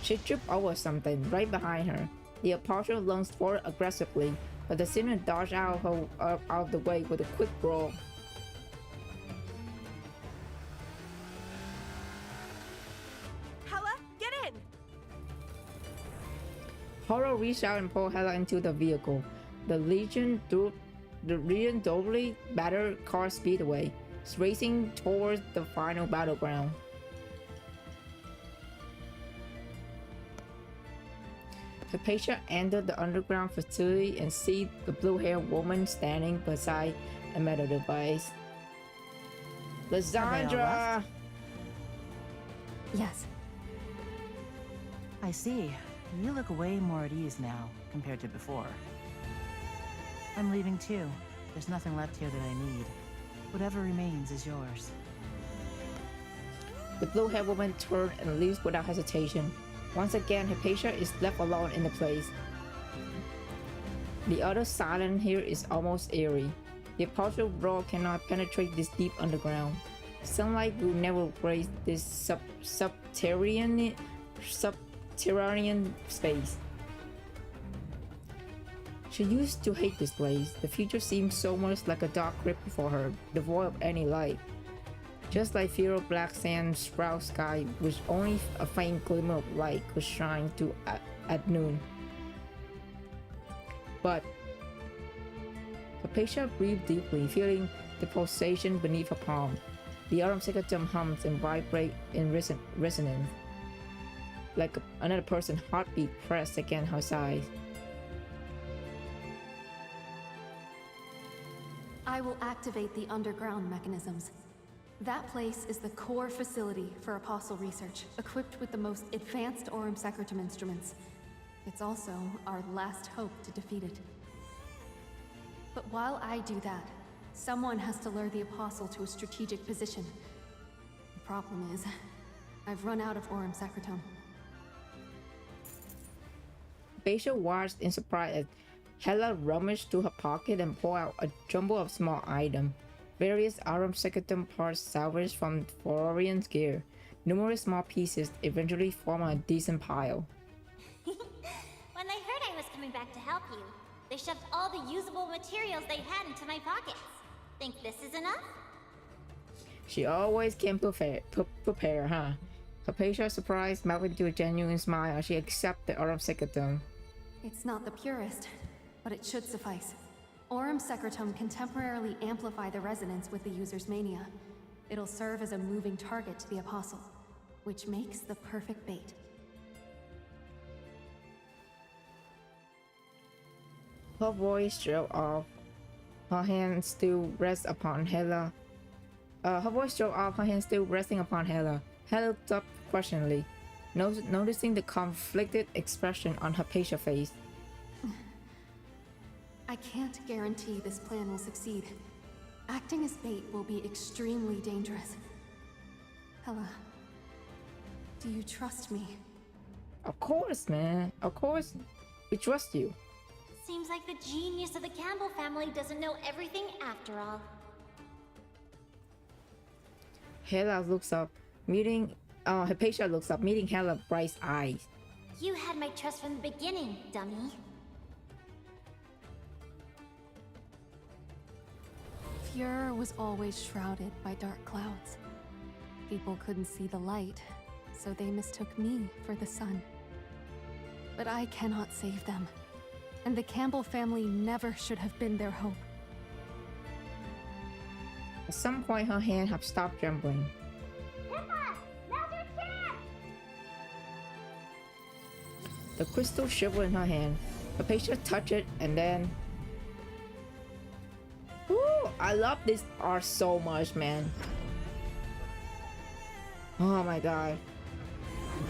She tripped over something right behind her. The apostle lunged forward aggressively, but the sinner dodged out of the way with a quick roll. Hella, get in! Horror reached out and pulled Hella into the vehicle. The Legion doubly battered car speed away, racing towards the final battleground. Hypatia entered the underground facility and see the blue-haired woman standing beside a metal device. Lysandra! Yes. I see. You look way more at ease now, compared to before. I'm leaving too. There's nothing left here that I need. Whatever remains is yours. The blue-haired woman turned and leaves without hesitation. Once again, Hypatia is left alone in the place. The utter silence here is almost eerie. The partial roar cannot penetrate this deep underground. Sunlight will never grace this subterranean space. She used to hate this place. The future seemed so much like a dark crypt for her, devoid of any light. Just like feral black sand sprout sky, which only a faint glimmer of light could shine through at noon. But Hypatia breathed deeply, feeling the pulsation beneath her palm. The autumn secretum hums and vibrates in resonance, like another person's heartbeat pressed against her side. I will activate the underground mechanisms. That place is the core facility for Apostle research, equipped with the most advanced Aurum Secretum instruments. It's also our last hope to defeat it. But while I do that, someone has to lure the Apostle to a strategic position. The problem is, I've run out of Aurum Secretum. Hypatia watched in surprise as Hela rummaged through her pocket and pulled out a jumble of small items. Various Aurum Secretum parts salvaged from Florian's gear. Numerous small pieces eventually form a decent pile. When they heard I was coming back to help you, they shoved all the usable materials they had into my pockets. Think this is enough? She always can prepare, huh? Hypatia surprised melted into a genuine smile as she accepted Aurum Secretum. It's not the purest, but it should suffice. Aurum Secretum can temporarily amplify the resonance with the user's mania. It'll serve as a moving target to the Apostle, which makes the perfect bait. Her voice trailed off. Her hand still rests upon Hela. Her voice trailed off, her hand still resting upon Hela. Hela looked up questioningly, noticing the conflicted expression on Hypatia's face. I can't guarantee this plan will succeed. Acting as bait will be extremely dangerous. Hela, do you trust me? Of course, man. Of course. We trust you. Seems like the genius of the Campbell family doesn't know everything after all. Hela looks up, Hypatia looks up, meeting Hela's bright eyes. You had my trust from the beginning, dummy. Fure was always shrouded by dark clouds. People couldn't see the light, so they mistook me for the sun. But I cannot save them, and the Campbell family never should have been their hope. At some point, her hand had stopped trembling. Pippa! Now's your chance! The crystal shivered in her hand. Hypatia touched it, and then... Ooh, I love this art so much, man. Oh my god.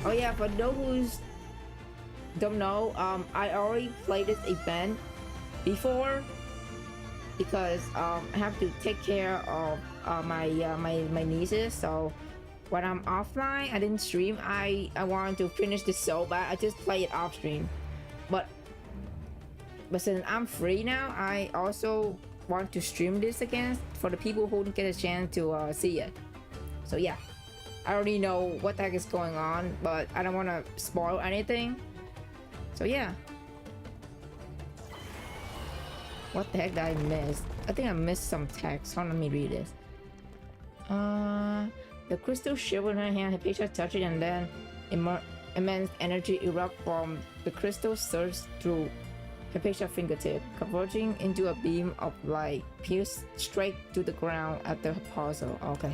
Oh yeah, for those who don't know, I already played this event before because I have to take care of my nieces. So when I'm offline, I didn't stream. I wanted to finish this so bad. I just play it off stream. But since I'm free now, I also want to stream this again for the people who didn't get a chance to see it. So yeah, I already know what the heck is going on, but I don't want to spoil anything. So yeah. What the heck did I miss? I think I missed some text. Hold on, let me read this. The crystal shivered in her hand. Hypatia touched it, and then immense energy erupted from the crystal, surged through Hypatia's fingertip, converging into a beam of light, pierced straight to the ground at the Apostle. Okay.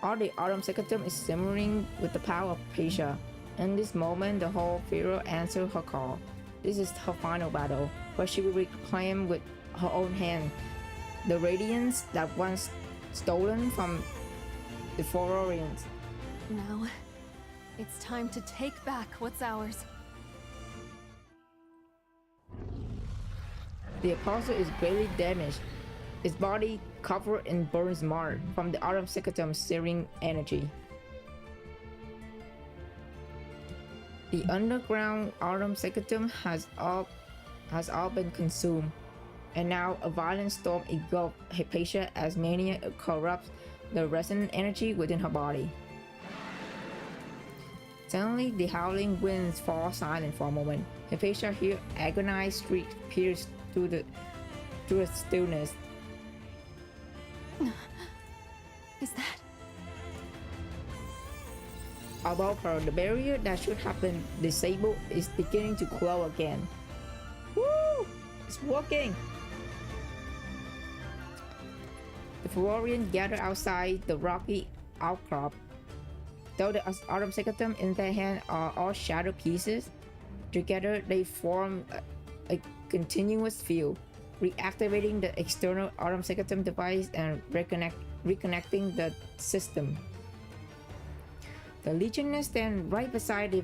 All the Aurum Secretum is simmering with the power of Hypatia. In this moment, the whole Pharaoh answered her call. This is her final battle, where she will reclaim with her own hand the radiance that once stolen from the Florians. Now, it's time to take back what's ours. The Apostle is greatly damaged, his body covered in burn marks from the Aurum Secretum's searing energy. The underground Aurum Secretum has all been consumed. And now a violent storm engulfed Hypatia as mania corrupts the resonant energy within her body. Suddenly, the howling winds fall silent for a moment. Hypatia hears agonized shrieks pierce through the stillness. Is that? Above her, the barrier that should have been disabled is beginning to glow again. Woo! It's working! The Florian gather outside the rocky outcrop. Though the Autumn Cyclothum in their hand are all shadow pieces, together they form a continuous field, reactivating the external Autumn Cyclothum device and reconnecting the system. The Legionnaires stand right beside the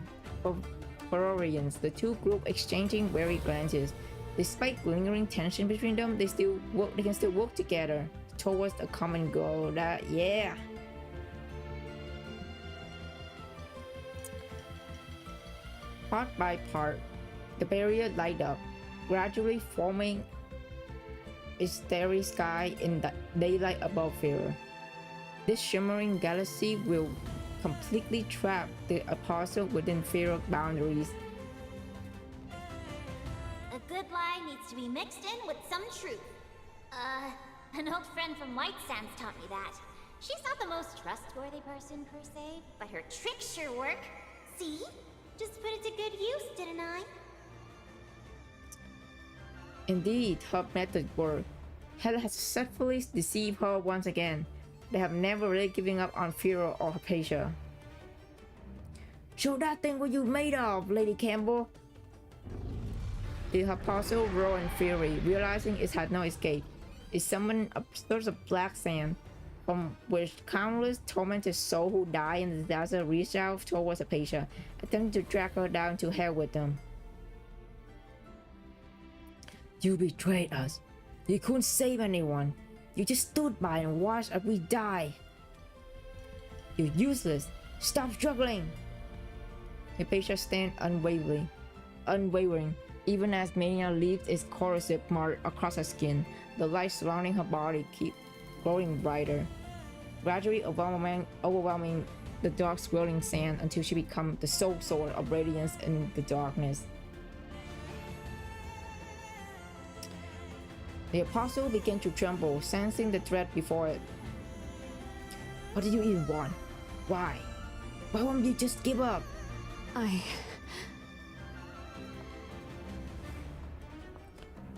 Florians, the two groups exchanging wary glances. Despite lingering tension between them, they can still work together towards a common goal. Yeah. Part by part, the barrier light up, gradually forming a starry sky in the daylight above Fira. This shimmering galaxy will completely trap the Apostle within Fira boundaries. A good lie needs to be mixed in with some truth. An old friend from White Sands taught me that. She's not the most trustworthy person per se, but her tricks sure work. See? Just put it to good use, didn't I? Indeed, her methods work. Hell has successfully deceived her once again. They have never really given up on Fira or Hypatia. Show that thing what you made of, Lady Campbell! The Apostle roared in fury, realizing it had no escape. It summoned a source of black sand, from which countless tormented souls who died in the desert reached out towards Hypatia, attempting to drag her down to hell with them. You betrayed us. You couldn't save anyone. You just stood by and watched as we die. You're useless. Stop struggling. Hypatia stands unwavering, even as mania leaves its corrosive mark across her skin. The light surrounding her body keeps growing brighter, gradually overwhelming the dark swirling sand until she becomes the sole source of radiance in the darkness. The Apostle began to tremble, sensing the threat before it. What do you even want? Why? Why won't you just give up?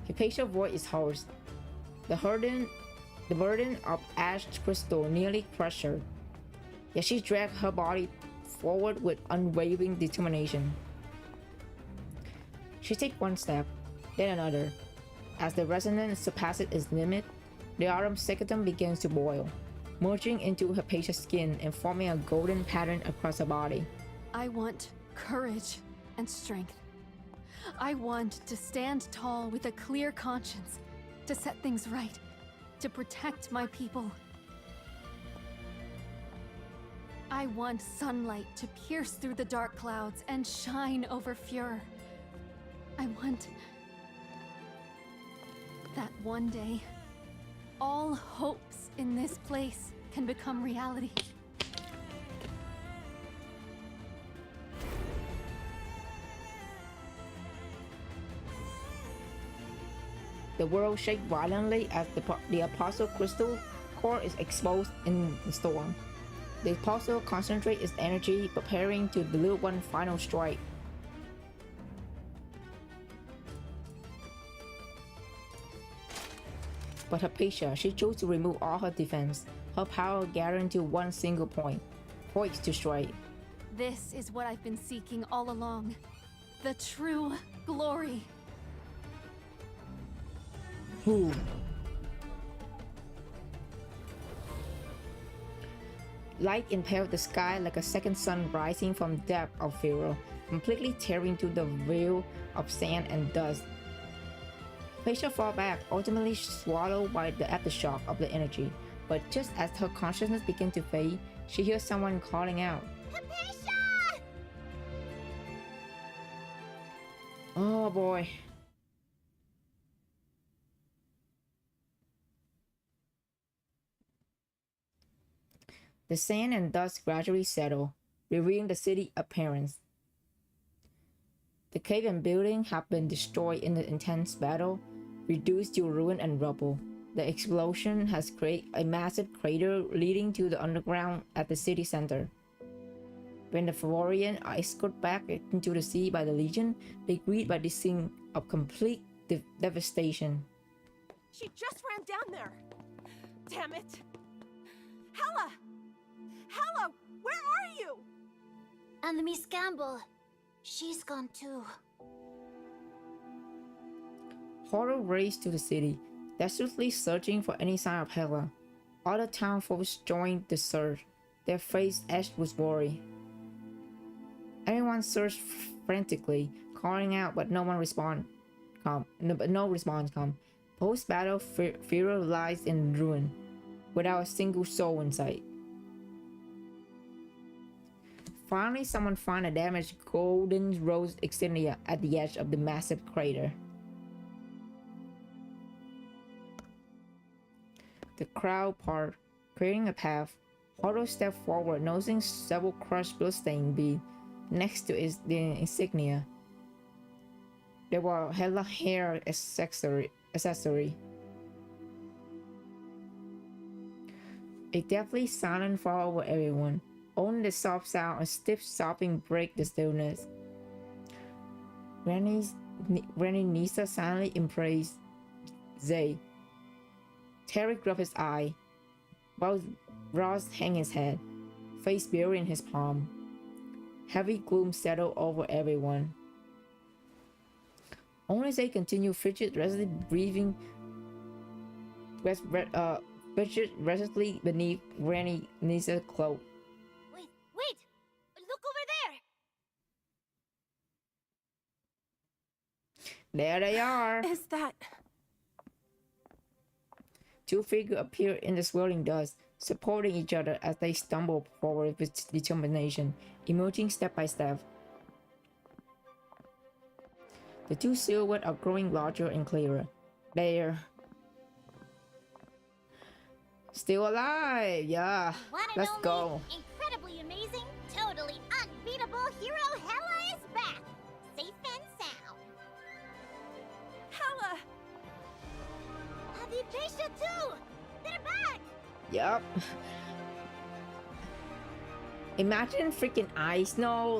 Hypatia's voice is hoarse. The burden of ash crystal nearly crushed her. Yet she dragged her body forward with unwavering determination. She takes one step, then another. As the resonance surpasses its limit, the Autumn Cyclothum begins to boil, merging into Hypatia's skin and forming a golden pattern across her body. I want courage and strength. I want to stand tall with a clear conscience, to set things right, to protect my people. I want sunlight to pierce through the dark clouds and shine over Fure. I want that one day, all hopes in this place can become reality. The world shakes violently as the Apostle Crystal core is exposed in the storm. The Apostle concentrates its energy, preparing to deliver one final strike. But Hypatia, she chose to remove all her defense, her power gathered into one single point, poised to strike. This is what I've been seeking all along. The true glory. Boom. Light impaled the sky like a second sun rising from the depth of Firo, completely tearing through the veil of sand and dust. Hypatia fell back, ultimately swallowed by the aftershock of the energy. But just as her consciousness began to fade, she hears someone calling out. Hypatia! Oh boy. The sand and dust gradually settle, revealing the city appearance. The cave and building have been destroyed in the intense battle, reduced to ruin and rubble. The explosion has created a massive crater leading to the underground at the city center. When the Favorian are escorted back into the sea by the Legion, they greet by this scene of complete devastation. She just ran down there! Damn it! Hella! Hella, where are you? And Miss Campbell, she's gone too. Horror raced to the city, desperately searching for any sign of Hela. Other town folks joined the search, their faces etched with worry. Everyone searched frantically, calling out, but no response come. Post-battle, Fira lies in ruin, without a single soul in sight. Finally, someone found a damaged golden rose insignia at the edge of the massive crater. The crowd parted, creating a path. Otto stepped forward, noticing several crushed bloodstained beads next to the insignia. There were Hela hair accessory. A deathly silence fell over everyone. Only the soft sound and stiff sobbing break the stillness. Granny Nisa silently embraced Zay. Terry rubbed his eye, while Ross hung his head, face buried in his palm. Heavy gloom settled over everyone. Only Zay continued fidget restlessly breathing fidget restlessly beneath Granny Nisa's cloak. Wait! Look over There there! they are! Is that... Two figures appeared in the swirling dust, supporting each other as they stumbled forward with determination, emerging step by step. The two silhouettes are growing larger and clearer. They're still alive! Yeah, One and let's only, go. incredibly amazing, totally unbeatable hero Hela is back! Safe and sound! Hella! Hypatia too! They're back! Yup. Imagine freaking Ice Snow,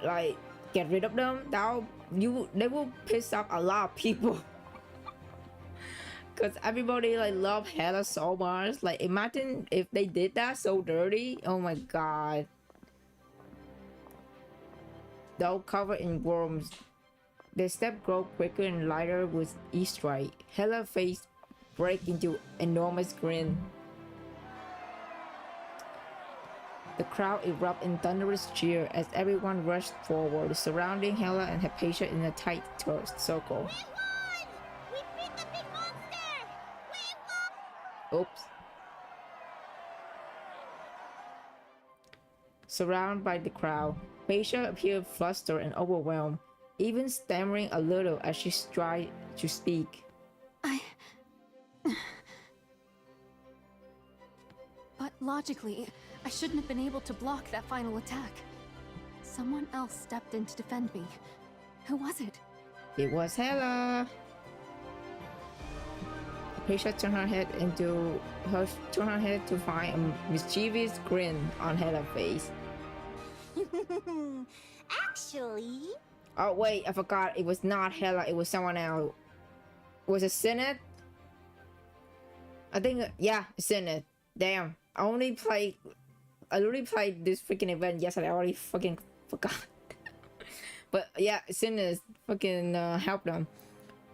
like get rid of them. They will piss off a lot of people. Cause everybody like love Hela so much. Like imagine if they did that so dirty. Oh my god. Though covered in worms, their step grow quicker and lighter with each strike. Hela's face break into enormous grin. The crowd erupted in thunderous cheer as everyone rushed forward, surrounding Hela and Hypatia in a tight circle. We won! We beat the big monster! We won! Oops. Surrounded by the crowd, Hypatia appeared flustered and overwhelmed, even stammering a little as she tried to speak. But logically, I shouldn't have been able to block that final attack. Someone else stepped in to defend me. Who was it? It was Hela. Hypatia turned her head to find a mischievous grin on Hela's face. Actually... Oh wait, I forgot. It was not Hela. It was someone else. Was it Syneth? I think, yeah, Syneth. Damn. I literally played this freaking event yesterday. I already fucking forgot. But yeah, Syneth fucking helped them.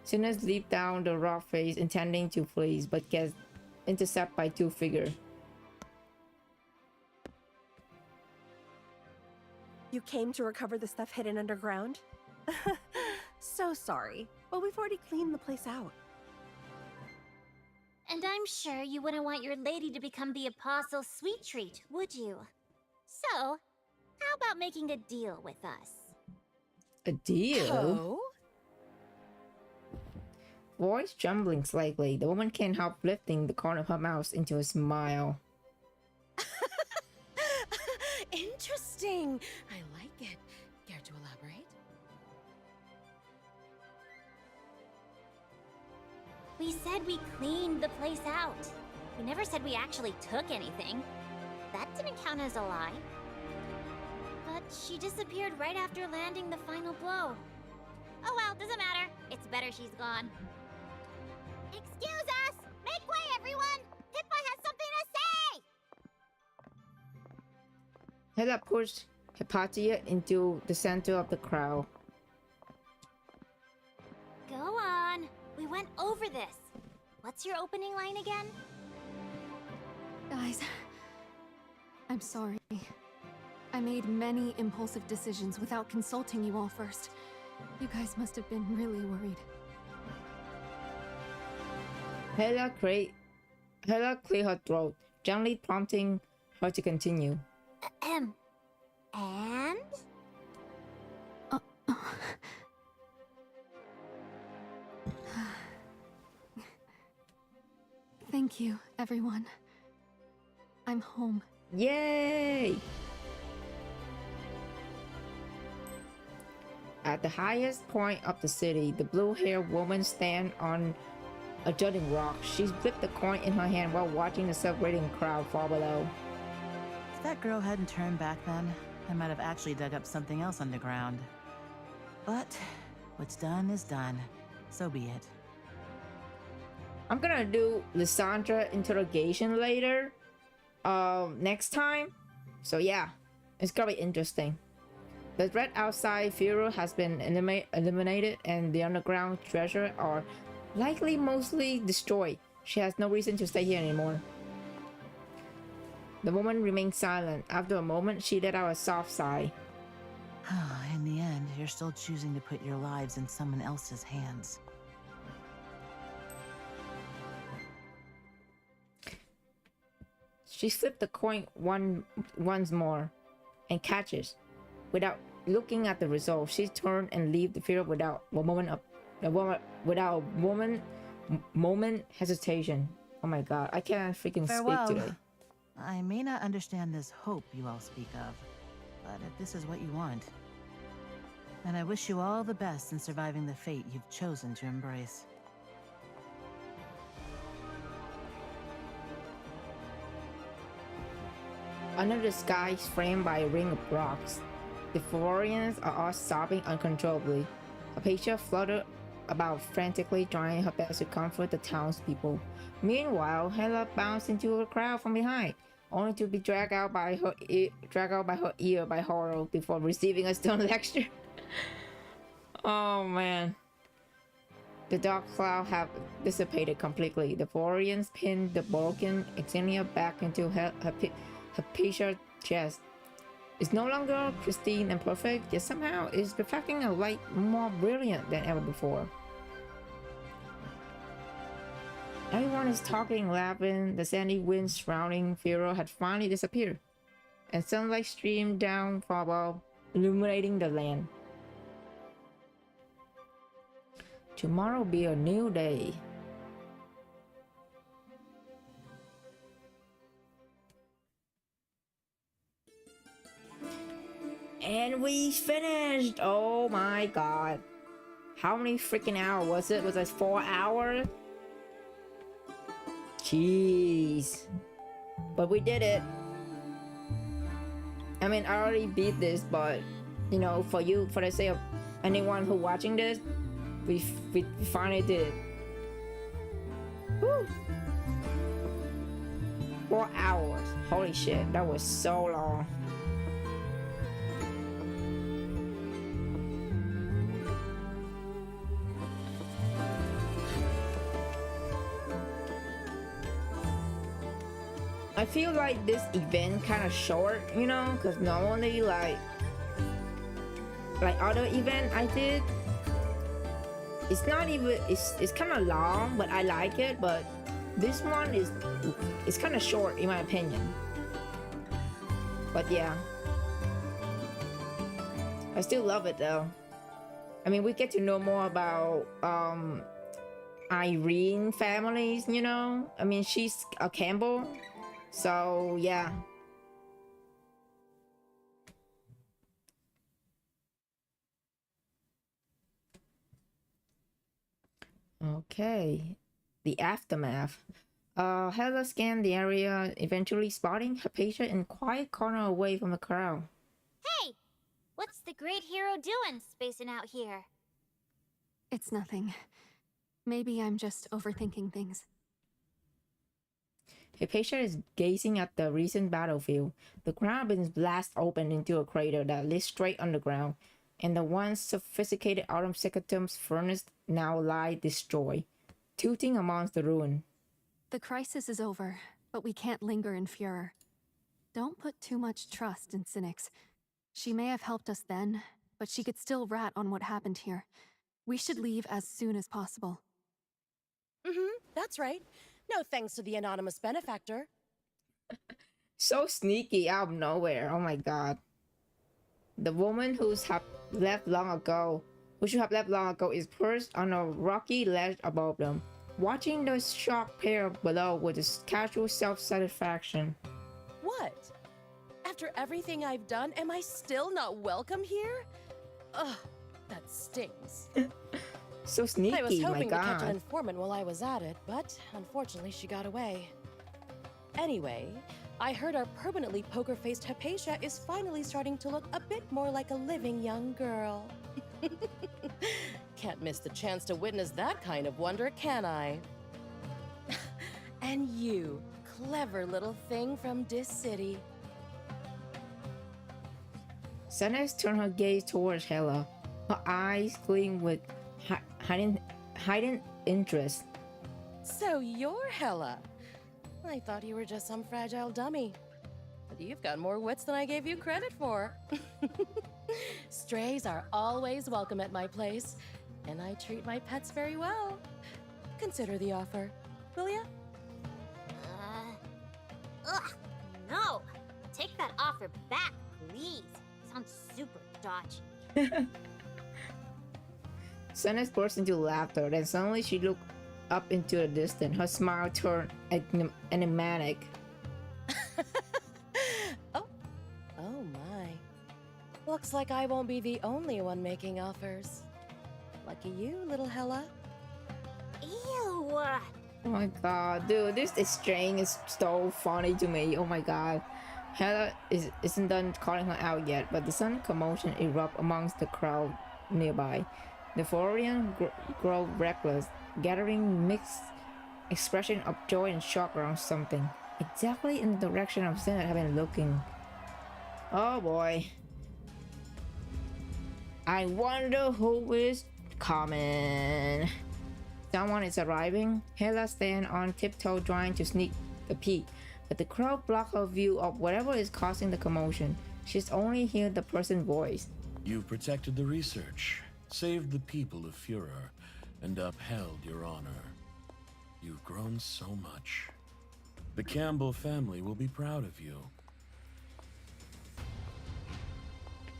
Syneth leaped down the rock face, intending to flee, but gets intercepted by two figures. You came to recover the stuff hidden underground? So sorry, but we've already cleaned the place out. And I'm sure you wouldn't want your lady to become the Apostle's sweet treat, would you? So, how about making a deal with us? A deal? Oh? Voice trembling slightly, the woman can't help lifting the corner of her mouth into a smile. interesting. I like it. Care to elaborate? We said we cleaned the place out. We never said we actually took anything. That didn't count as a lie. But she disappeared right after landing the final blow. Oh well, doesn't matter. It's better she's gone. Excuse us! Make way, everyone! Pippa has something to say! Hela pushed Hypatia into the center of the crowd. Go on. We went over this. What's your opening line again? Guys, I'm sorry. I made many impulsive decisions without consulting you all first. You guys must have been really worried. Hela cleared her throat, gently prompting her to continue. And? Thank you, everyone. I'm home. Yay! At the highest point of the city, the blue-haired woman stands on a jutting rock. She flipped the coin in her hand while watching the celebrating crowd far below. If that girl hadn't turned back then, I might have actually dug up something else underground. But what's done is done. So be it. I'm gonna do Lysandra interrogation later, next time. So yeah, it's gonna be interesting. The threat outside Firo has been eliminated, and the underground treasure are likely mostly destroyed. She has no reason to stay here anymore. The woman remained silent. After a moment, she let out a soft sigh. In the end, you're still choosing to put your lives in someone else's hands. She flipped the coin once more and catches. Without looking at the result, she turned and left the field without a moment hesitation. Oh my god, I can't freaking Farewell. speak today. I may not understand this hope you all speak of, but if this is what you want, then I wish you all the best in surviving the fate you've chosen to embrace. Under the sky framed by a ring of rocks, the Florians are all sobbing uncontrollably. Hypatia fluttered about frantically, trying her best to comfort the townspeople. Meanwhile, Hela bounced into a crowd from behind, only to be dragged out by her ear by Horo before receiving a stern lecture. Oh man. The dark cloud have dissipated completely. The Florians pinned the broken insignia back into Hypatia's chest. It's no longer pristine and perfect, yet somehow it's reflecting a light more brilliant than ever before. Everyone is talking, laughing. The sandy winds surrounding Firo had finally disappeared, and sunlight streamed down from above, illuminating the land. Tomorrow will be a new day. And we finished! Oh my god. How many freaking hours was it? Was it 4 hours? Jeez. But we did it. I mean, I already beat this, but you know, for the sake of anyone who watching this, we finally did it. Woo! 4 hours. Holy shit, that was so long. I feel like this event kind of short, you know, because normally like other event I did, it's not even, it's kind of long, but I like it. But this one it's kind of short in my opinion. But yeah, I still love it though. I mean, we get to know more about Irene families, you know. I mean, she's a Campbell. So yeah, Okay. The aftermath. Hella scanned the area, eventually spotting Hypatia in a quiet corner away from the crowd. Hey! What's the great hero doing spacing out here? It's nothing. Maybe I'm just overthinking things. Hypatia is gazing at the recent battlefield. The ground has been blasted open into a crater that leads straight underground, and the once sophisticated Autumn Secatum's furnace now lie destroyed, tilting amongst the ruin. The crisis is over, but we can't linger in furor. Don't put too much trust in cynics. She may have helped us then, but she could still rat on what happened here. We should leave as soon as possible. That's right. No thanks to the anonymous benefactor. So sneaky out of nowhere. Oh my god. The woman who should have left long ago is perched on a rocky ledge above them, watching the shocked pair below with a casual self-satisfaction. What? After everything I've done, am I still not welcome here? Ugh, that stings. So sneaky, I was my hoping to catch an god. informant while I was at it, but unfortunately she got away. Anyway, I heard our permanently poker-faced Hypatia is finally starting to look a bit more like a living young girl. Can't miss the chance to witness that kind of wonder, can I? And you, clever little thing from this city. Senna's turned her gaze towards Hela, her eyes gleam with heightened interest. So you're Hela. I thought you were just some fragile dummy. But you've got more wits than I gave you credit for. Strays are always welcome at my place, and I treat my pets very well. Consider the offer, will ya? Ugh, no! Take that offer back, please. Sounds super dodgy. Senna burst into laughter, then suddenly she looked up into the distance. Her smile turned enigmatic. Oh my. Looks like I won't be the only one making offers. Lucky you, little Hela. Ew! Oh my god, dude, this exchange is so funny to me. Oh my god. Hela isn't done calling her out yet, but the sudden commotion erupts amongst the crowd nearby. The Florian grow reckless, gathering mixed expression of joy and shock around something, exactly in the direction of Senna had been looking. Oh boy. I wonder who is coming. Someone is arriving. Hela stands on tiptoe trying to sneak a peek, but the crowd blocks her view of whatever is causing the commotion. She's only heard the person's voice. You've protected the research, saved the people of Furor, and upheld your honor. You've grown so much. The Campbell family will be proud of you.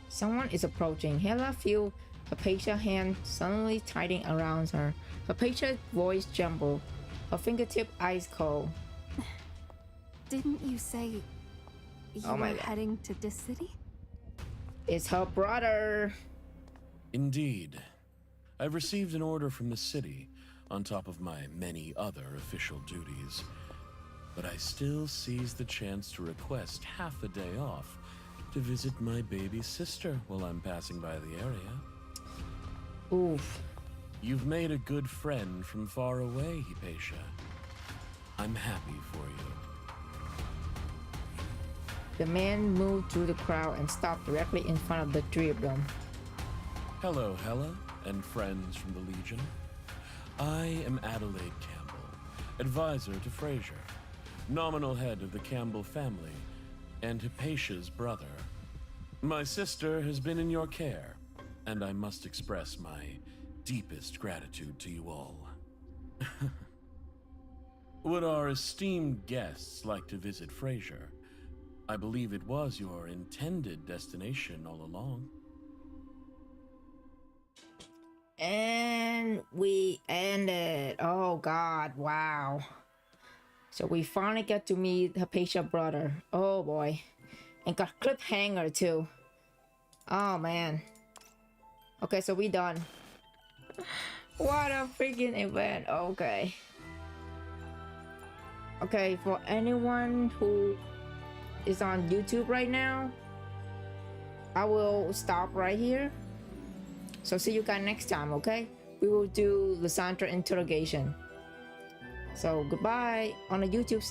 Someone is approaching. Hela feels Hypatia's hand suddenly tightening around her. Hypatia's voice jumbled, her fingertip ice cold. Didn't you say you Oh my were God. heading to this city? It's her brother. Indeed. I've received an order from the city, on top of my many other official duties. But I still seize the chance to request half a day off to visit my baby sister while I'm passing by the area. Oof. You've made a good friend from far away, Hypatia. I'm happy for you. The man moved through the crowd and stopped directly in front of the three of them. Hello, Hela, and friends from the Legion. I am Adelaide Campbell, advisor to Fraser, nominal head of the Campbell family, and Hypatia's brother. My sister has been in your care, and I must express my deepest gratitude to you all. Would our esteemed guests like to visit Fraser? I believe it was your intended destination all along. And we ended. Oh god, wow. So we finally get to meet Hypatia's brother. Oh boy. And got cliffhanger too. Oh man. Okay, so we done. What a freaking event. Okay. Okay, for anyone who is on YouTube right now, I will stop right here. So see you guys next time, okay? We will do Lysandra interrogation. So goodbye on the YouTube side.